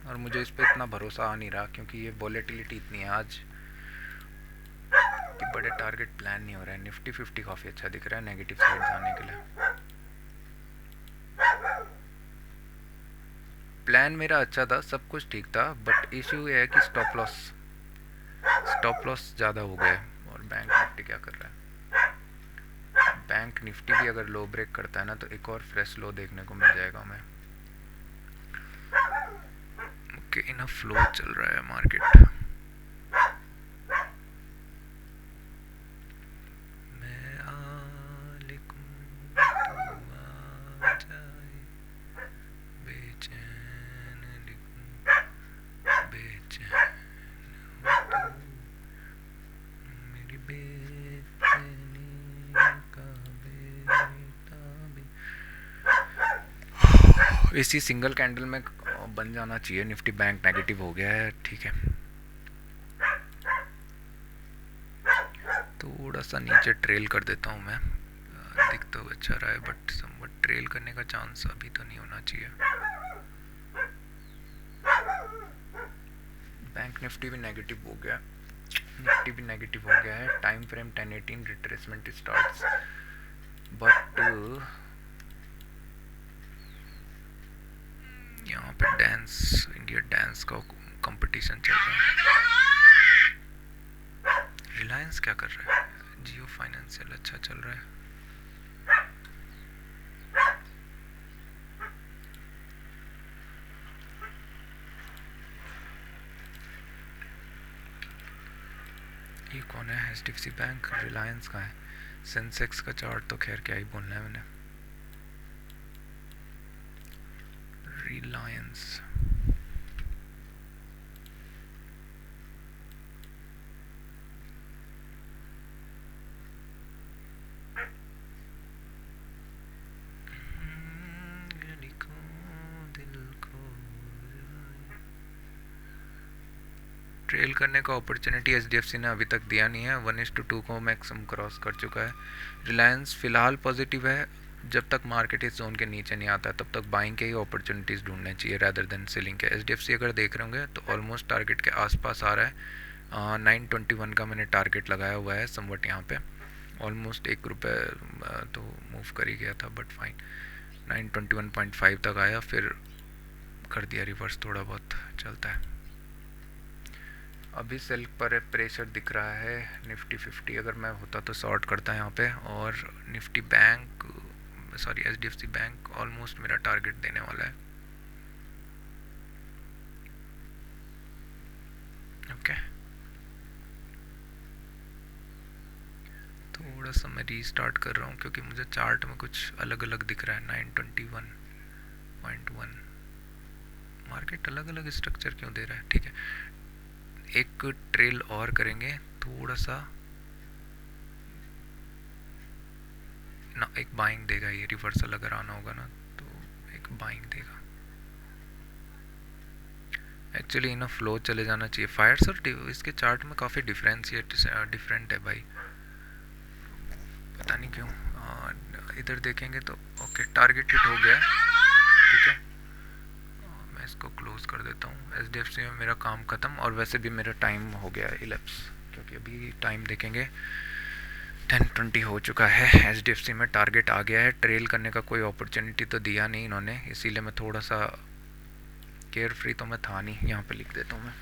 और मुझे इस पर इतना भरोसा आ नहीं रहा, क्योंकि ये वॉलेटिलिटी इतनी है आज कि बड़े टारगेट प्लान नहीं हो रहा है। निफ्टी 50 काफ़ी अच्छा दिख रहा है नेगेटिव साइड जाने के लिए। प्लान मेरा अच्छा था, सब कुछ ठीक था, बट इशू ये है कि स्टॉप लॉस ज़्यादा हो गए। और बैंक निफ्टी क्या कर रहा है, बैंक निफ्टी भी अगर लो ब्रेक करता है ना तो एक और फ्रेश लो देखने को मिल जाएगा हमें। ओके, इन फ्लो चल रहा है मार्केट। मैं आ लिखूं तू आ जाए, बेचैन लिखूं बेचैन हो तू, मेरी बेचैनी का बेताबी। इसी सिंगल कैंडल में बन जाना चाहिए। निफ्टी बैंक नेगेटिव हो गया है, ठीक है। थोड़ा सा नीचे ट्रेल कर देता हूँ मैं, दिख तो अच्छा रहा है बट समवट ट्रेल करने का चांस अभी तो नहीं होना चाहिए। बैंक निफ्टी भी नेगेटिव हो गया, निफ्टी भी नेगेटिव हो गया है। Time frame 10-18 retracement starts, but यहाँ पे डांस, इंडिया डांस का कंपटीशन चल रहा है। रिलायंस क्या कर रहा है, जियो फाइनेंशियल अच्छा चल रहा है। ये कौन है, HDFC बैंक, रिलायंस का है। सेंसेक्स का चार्ट तो खैर क्या ही बोलना है मैंने। रिलायंस ट्रेल करने का अपॉर्चुनिटी HDFC ने अभी तक दिया नहीं है। 1:2 को मैक्सिमम क्रॉस कर चुका है। रिलायंस फ़िलहाल पॉजिटिव है, जब तक मार्केट इस जोन के नीचे नहीं आता तब तक बाइंग के ही अपॉर्चुनिटीज़ ढूंढने चाहिए रैदर देन सेलिंग के। HDFC अगर देख रहे होंगे तो ऑलमोस्ट टारगेट के आसपास आ रहा है। 921 का मैंने टारगेट लगाया हुआ है समवट यहाँ पे। ऑलमोस्ट 1 रुपये तो मूव कर ही गया था, बट फाइन। 921.5 तक आया, फिर कर दिया रिवर्स, थोड़ा बहुत चलता है। अभी सेल पर प्रेशर दिख रहा है। निफ्टी 50 अगर मैं होता तो शॉर्ट करता यहाँ पे, और Nifty bank, sorry HDFC bank almost मेरा टारगेट देने वाला है। ओके, थोड़ा सा मैं रीस्टार्ट कर रहा हूँ क्योंकि मुझे चार्ट में कुछ अलग अलग दिख रहा है। 921.1 मार्केट अलग अलग स्ट्रक्चर क्यों दे रहा है। ठीक है, एक ट्रेल और करेंगे थोड़ा सा ना, एक बाइंग देगा ये, रिवर्सल अगर आना होगा ना तो एक बाइंग देगा। एक्चुअली इन फ्लो चले जाना चाहिए। फायर सर इसके चार्ट में काफ़ी डिफरेंट है भाई। पता नहीं क्यों। इधर देखेंगे तो ओके, टारगेट हिट हो गया है, ठीक है। मैं इसको क्लोज कर देता हूँ। एचडीएफसी में मेरा काम ख़त्म, और वैसे भी मेरा टाइम हो गया है इलेप्स, क्योंकि अभी टाइम देखेंगे 10:20 हो चुका है। एचडीएफसी में टारगेट आ गया है। ट्रेल करने का कोई अपॉर्चुनिटी तो दिया नहीं इन्होंने, इसीलिए मैं थोड़ा सा केयर फ्री तो मैं था नहीं। यहाँ पे लिख देता हूँ मैं।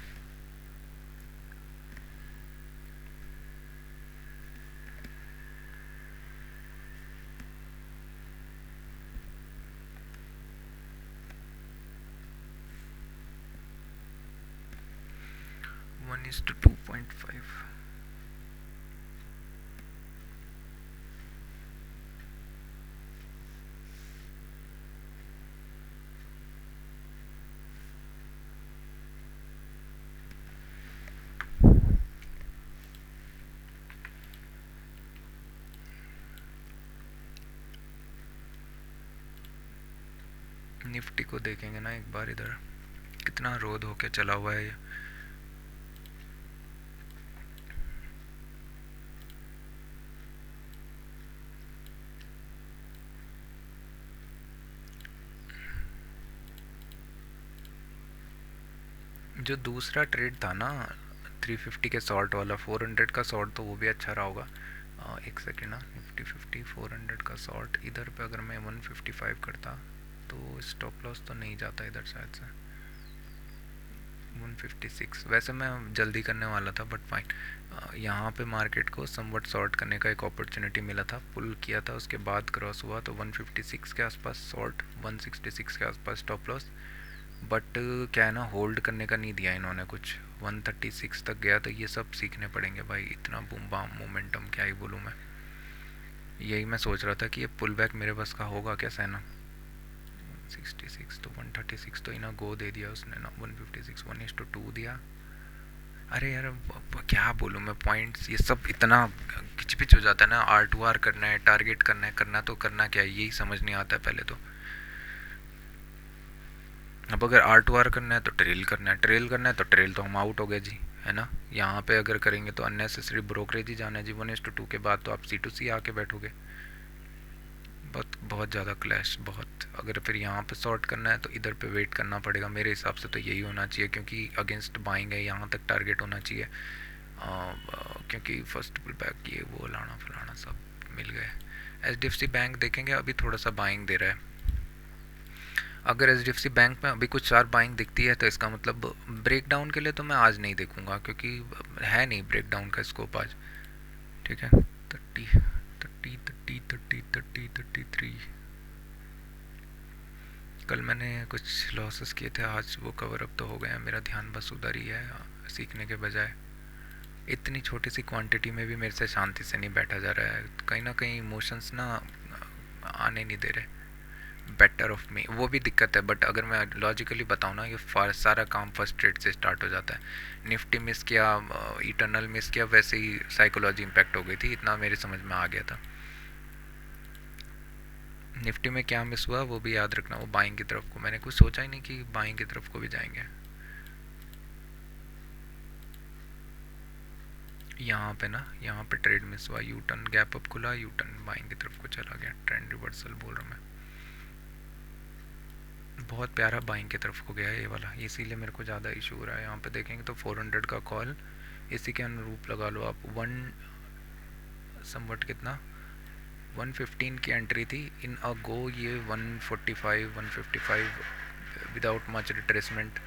One is to 2.5। निफ्टी को देखेंगे ना एक बार, इधर कितना रोध होके चला हुआ है ये। जो दूसरा ट्रेड था ना 350 के शॉर्ट वाला, 400 का शॉर्ट, तो वो भी अच्छा रहा होगा। एक सेकेंड ना, निफ्टी 50 400 का शॉर्ट, इधर पे अगर मैं 155 करता तो स्टॉप लॉस तो नहीं जाता इधर शायद से। 156 वैसे मैं जल्दी करने वाला था, बट फाइन। यहाँ पे मार्केट को समवट शॉर्ट करने का एक अपॉर्चुनिटी मिला था, पुल किया था, उसके बाद क्रॉस हुआ तो 156 के आसपास शॉर्ट, 166 के आसपास स्टॉप लॉस। बट क्या है ना, होल्ड करने का नहीं दिया इन्होंने कुछ। 136 तक गया, तो ये सब सीखने पड़ेंगे भाई। इतना बूम बाम मोमेंटम क्या ही बोलूँ मैं। यही मैं सोच रहा था कि ये पुल बैक मेरे बस का होगा कैसा है ना। 166 तो 136 तो इना गो दे दिया उसने ना। 156 1:2 दिया। अरे यार क्या बोलूँ मैं, पॉइंट्स ये सब इतना खिच पिच हो जाता है ना। R2R करना है, टारगेट करना है, करना तो करना क्या है यही समझ नहीं आता है पहले तो। अब अगर R2R करना है तो ट्रेल करना है, ट्रेल करना है तो ट्रेल तो हम आउट हो गए जी, है ना। यहाँ पे अगर करेंगे तो अननेसेसरी ब्रोकरेज ही जाना है जी। 1:2 के बाद तो आप C2C आके बैठोगे। बहुत बहुत ज़्यादा क्लैश बहुत। अगर फिर यहाँ पे शॉर्ट करना है तो इधर पे वेट करना पड़ेगा मेरे हिसाब से, तो यही होना चाहिए, क्योंकि अगेंस्ट बाइंग है, यहाँ तक टारगेट होना चाहिए। क्योंकि फर्स्ट पुल बैक ये वो लाना फलाना सब मिल गए। HDFC बैंक देखेंगे, अभी थोड़ा सा बाइंग दे रहा है। अगर HDFC बैंक में अभी कुछ चार बाइंग दिखती है तो इसका मतलब ब्रेक डाउन के लिए तो मैं आज नहीं देखूंगा, क्योंकि है नहीं ब्रेक डाउन का स्कोप आज, ठीक है। 30 30 30 30 30 33। कल मैंने कुछ लॉसेस किए थे, आज वो कवर अप तो हो गए हैं। मेरा ध्यान बस उधर ही है, सीखने के बजाय। इतनी छोटी सी क्वांटिटी में भी मेरे से शांति से नहीं बैठा जा रहा है। कहीं ना कहीं इमोशंस ना आने नहीं दे रहे। बेटर ऑफ मी वो भी दिक्कत है, बट अगर मैं लॉजिकली बताऊँ ना, ये सारा काम फर्स्ट ट्रेड से स्टार्ट हो जाता है। निफ्टी मिस किया, इटर्नल मिस किया, वैसे ही साइकोलॉजी इम्पैक्ट हो गई थी, इतना मेरे समझ में आ गया था। निफ्टी में क्या मिस हुआ वो भी याद रखना। वो बाइंग की तरफ को मैंने कुछ सोचा ही नहीं कि बाइंग की तरफ को भी जाएंगे। यहाँ पे ना, यहाँ पे ट्रेड मिस हुआ, यू टर्न गैप अप खुला, यू टर्न बाइंग की तरफ को चला गया। ट्रेंड रिवर्सल बोल रहा मैं, बहुत प्यारा बाइंग की तरफ को गया है ये वाला, इसीलिए मेरे को ज़्यादा इशू हो रहा है। यहाँ पे देखेंगे तो 400 का कॉल, इसी के अनुरूप लगा लो आप। वन समवट कितना 115 की एंट्री थी इन अ गो, ये 145 155 विदाउट मच रिट्रेसमेंट,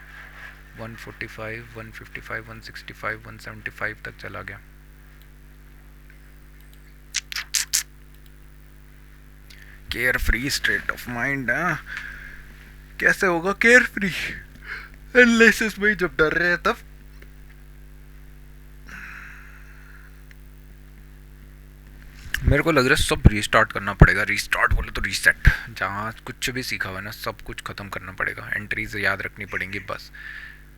145 155 165 175 तक चला गया। Care free state of mind है। कैसे होगा केयर फ्री एनालिसिस में जब डर रहे हैं तब। मेरे को लग रहा है सब रीस्टार्ट करना पड़ेगा। रीस्टार्ट बोले तो रीसेट, जहाँ कुछ भी सीखा हुआ है ना सब कुछ ख़त्म करना पड़ेगा। एंट्रीज याद रखनी पड़ेंगी बस।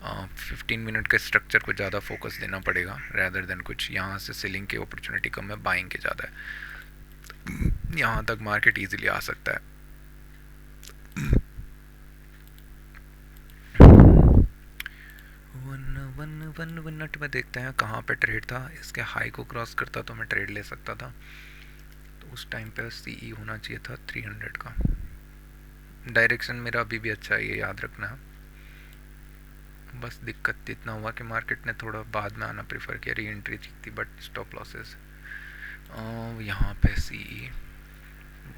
15 मिनट के स्ट्रक्चर को ज़्यादा फोकस देना पड़ेगा रैदर देन कुछ। यहाँ से सेलिंग की अपॉर्चुनिटी कम है, बाइंग के ज़्यादा है। यहाँ तक मार्केट इजीली आ सकता है। वन मिनट में देखते हैं कहाँ पे ट्रेड था। इसके हाई को क्रॉस करता तो मैं ट्रेड ले सकता था, तो उस टाइम पे सीई होना चाहिए था 300 का। डायरेक्शन मेरा अभी भी अच्छा है, ये याद रखना। बस दिक्कत इतना हुआ कि मार्केट ने थोड़ा बाद में आना प्रेफर किया, री एंट्री ठीक थी बट स्टॉप लॉसेस। यहाँ पे सीई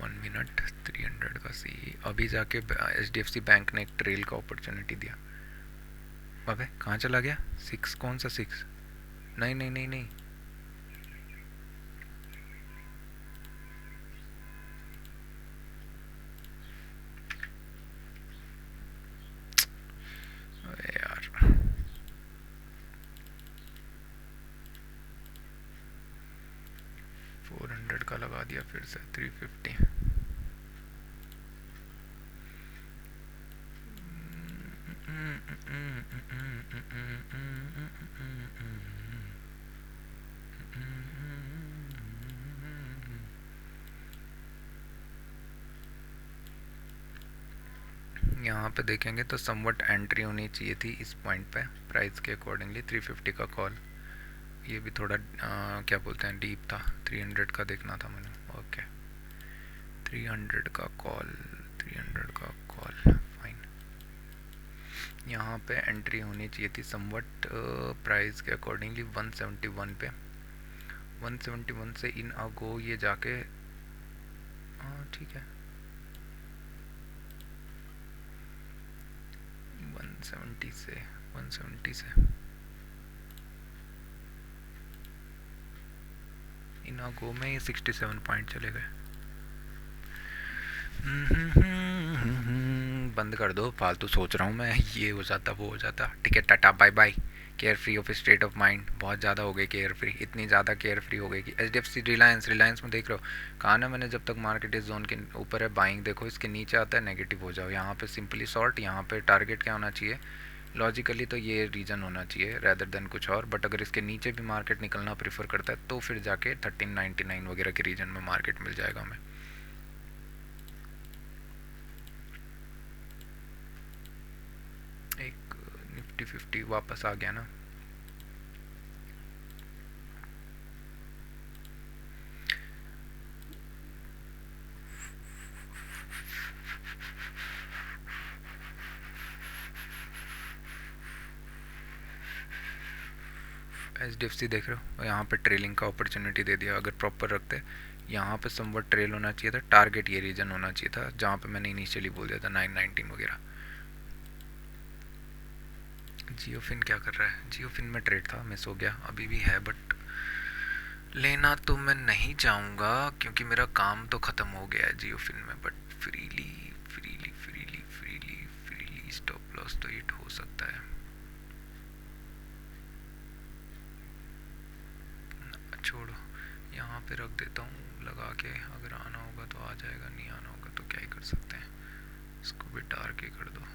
1 मिनट 300 का सीई, अभी जाके एचडीएफसी बैंक ने एक ट्रेल का अपॉर्चुनिटी दिया। अबे कहाँ चला गया? 6? कौन सा 6? नहीं नहीं नहीं नहीं, अरे यार 400 का लगा दिया फिर से 350। यहाँ पे देखेंगे तो समवट एंट्री होनी चाहिए थी इस पॉइंट पे प्राइस के अकॉर्डिंगली। 350 का कॉल, ये भी थोड़ा क्या बोलते हैं डीप था। 300 का देखना था मैंने। ओके 300 का कॉल, 300 का कॉल फाइन। यहाँ पे एंट्री होनी चाहिए थी समवट प्राइस के अकॉर्डिंगली 171 पे। 171 से इन अ गो ये जाके, हाँ ठीक है 170 से 170 से इन अ गो में ये 67 पॉइंट चले गए। बंद कर दो, फालतू सोच रहा हूँ मैं, ये हो जाता वो हो जाता। Ticket tata bye bye. Care free of state of mind, बहुत ज़्यादा हो गई केयर फ्री, इतनी ज़्यादा केयर फ्री हो गई कि H D F C Reliance में देख रहे हो कहा ना मैंने, जब तक मार्केट इस जोन के ऊपर है बाइंग, देखो इसके नीचे आता है नेगेटिव हो जाओ। यहाँ पे सिंपली शॉर्ट, यहाँ पे टारगेट क्या होना चाहिए लॉजिकली, तो ये रीजन होना चाहिए रैदर देन कुछ और। बट अगर इसके नीचे भी मार्केट निकलना प्रीफर करता है तो फिर जाके 1399 वगैरह के रीजन में मार्केट मिल जाएगा हमें। एक निफ्टी 50 वापस आ गया ना। एच डी एफ सी देख रहे हो, यहाँ पे ट्रेलिंग का अपॉर्चुनिटी दे दिया। अगर प्रॉपर रखते यहाँ पे समवट ट्रेल होना चाहिए था, टारगेट ये रीजन होना चाहिए था जहाँ पे मैंने इनिशियली बोल दिया था 919 वगैरह। जियोफिन क्या कर रहा है? जियोफिन में ट्रेड था, मिस हो गया, अभी भी है बट लेना तो मैं नहीं चाहूँगा क्योंकि मेरा काम तो ख़त्म हो गया है जियोफिन में। But freely freely freely freely freely stop loss तो हिट हो सकता है। छोड़ो, यहाँ पे रख देता हूँ लगा के, अगर आना होगा तो आ जाएगा, नहीं आना होगा तो क्या ही कर सकते हैं। इसको भी टार के कर दो।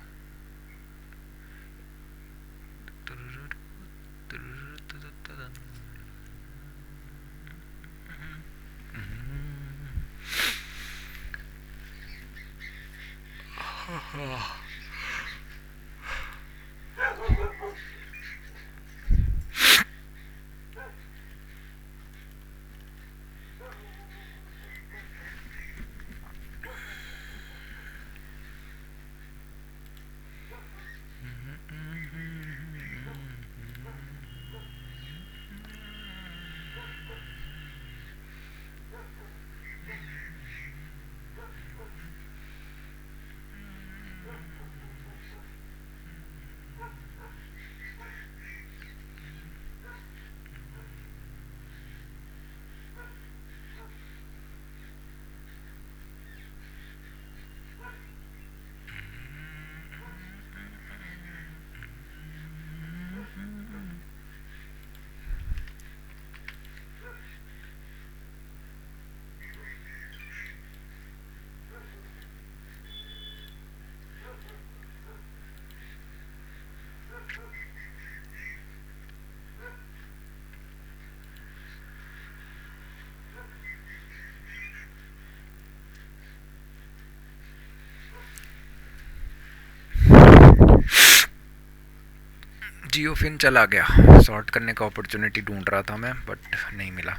जियोफिन चला गया, शॉर्ट करने का अपॉर्चुनिटी ढूंढ रहा था मैं बट नहीं मिला।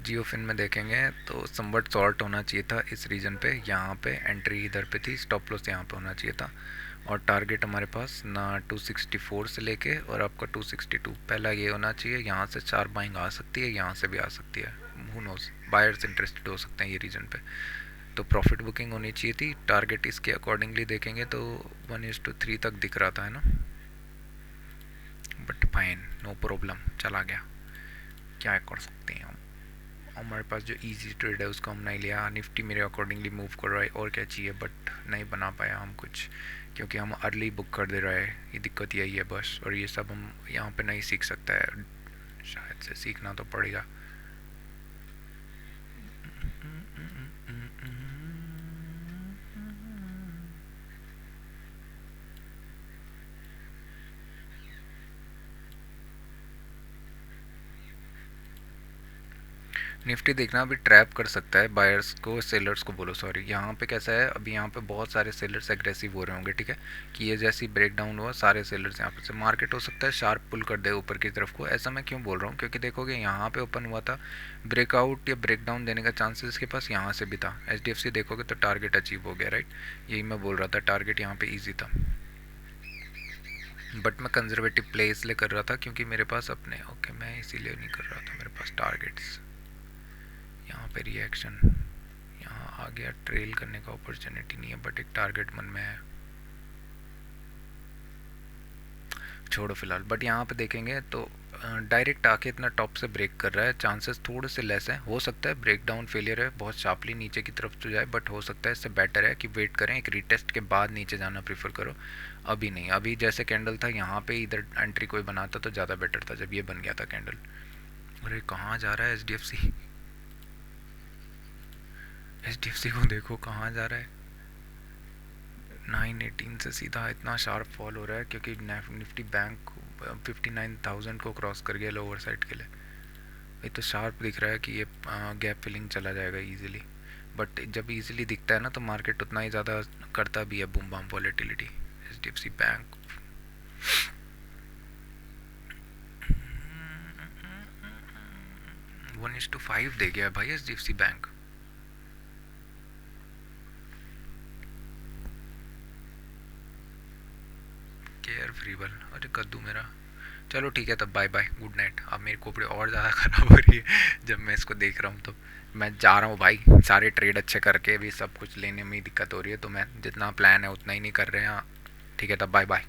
जियो फिन में देखेंगे तो समवट शॉर्ट होना चाहिए था इस रीजन पे, यहाँ पे एंट्री इधर पे थी, स्टॉप लॉस यहाँ पे होना चाहिए था, और टारगेट हमारे पास ना 264 से लेके और आपका 262 पहला ये होना चाहिए। यहाँ से 4 बाइंग आ सकती है, यहाँ से भी आ सकती है, हु नोज, बायर्स इंटरेस्टेड हो सकते हैं ये रीजन पे। तो प्रॉफिट बुकिंग होनी चाहिए थी। टारगेट इसके अकॉर्डिंगली देखेंगे तो 1:3 तक दिख रहा था, है ना, बट फाइन, नो प्रॉब्लम, चला गया, क्या कर सकते हैं हम। हमारे पास जो इजी ट्रेड है उसको हम नहीं लिया। निफ्टी मेरे अकॉर्डिंगली मूव कर रहा है और क्या चाहिए, बट नहीं बना पाया हम कुछ, क्योंकि हम अर्ली बुक कर दे रहे हैं, ये दिक्कत यही है बस। और ये सब हम यहाँ पे नहीं सीख सकता है, शायद से सीखना तो पड़ेगा। निफ्टी देखना अभी ट्रैप कर सकता है बायर्स को, सेलर्स को बोलो सॉरी। यहाँ पे कैसा है, अभी यहाँ पे बहुत सारे सेलर्स एग्रेसिव हो रहे होंगे, ठीक है, कि ये जैसी ब्रेक डाउन हुआ सारे सेलर्स यहाँ पे से, मार्केट हो सकता है शार्प पुल कर दे ऊपर की तरफ को। ऐसा मैं क्यों बोल रहा हूँ, क्योंकि देखोगे यहाँ पे ओपन हुआ था, ब्रेकआउट या ब्रेक डाउन देने का चांसेस इसके पास यहाँ से भी था। HDFC देखोगे तो टारगेट अचीव हो गया, राइट, यही मैं बोल रहा था, टारगेट यहाँ पे ईजी था, बट मैं कंजर्वेटिव प्ले इसलिए कर रहा था क्योंकि मेरे पास अपने, ओके मैं इसीलिए नहीं कर रहा था, मेरे पास टारगेट्स यहाँ पे रिएक्शन यहाँ आ गया, ट्रेल करने का अपॉर्चुनिटी नहीं है, बट एक टारगेट मन में है, छोड़ो फिलहाल। बट यहाँ पे देखेंगे तो डायरेक्ट आके इतना टॉप से ब्रेक कर रहा है, चांसेस थोड़े से लेस हैं, हो सकता है ब्रेक डाउन फेलियर है, बहुत शार्पली नीचे की तरफ तो जाए, बट हो सकता है इससे बेटर है कि वेट करें, एक रीटेस्ट के बाद नीचे जाना प्रीफर करो, अभी नहीं। अभी जैसे कैंडल था यहाँ पे, इधर एंट्री कोई बनाता तो ज़्यादा बेटर था जब ये बन गया था कैंडल। अरे कहाँ जा रहा है HDFC, HDFC को देखो कहाँ जा रहा है, 918 से सीधा इतना शार्प फॉल हो रहा है क्योंकि निफ्टी बैंक 59,000 को क्रॉस कर गया लोअर साइड के लिए। ये तो शार्प दिख रहा है कि ये गैप फिलिंग चला जाएगा इजीली, बट जब इजीली दिखता है ना तो मार्केट उतना ही ज़्यादा करता भी है boom bam volatility. HDFC bank 1:5 दे गया भाई HDFC बैंक। केयर फ्री बल, अरे कद्दू मेरा, चलो ठीक है तब बाय बाय, गुड नाइट। अब मेरी खोपड़ी और ज़्यादा ख़राब हो रही है जब मैं इसको देख रहा हूँ, तो मैं जा रहा हूँ भाई, सारे ट्रेड अच्छे करके भी सब कुछ लेने में ही दिक्कत हो रही है, तो मैं जितना प्लान है उतना ही नहीं कर रहे हैं। ठीक है तब बाय बाय।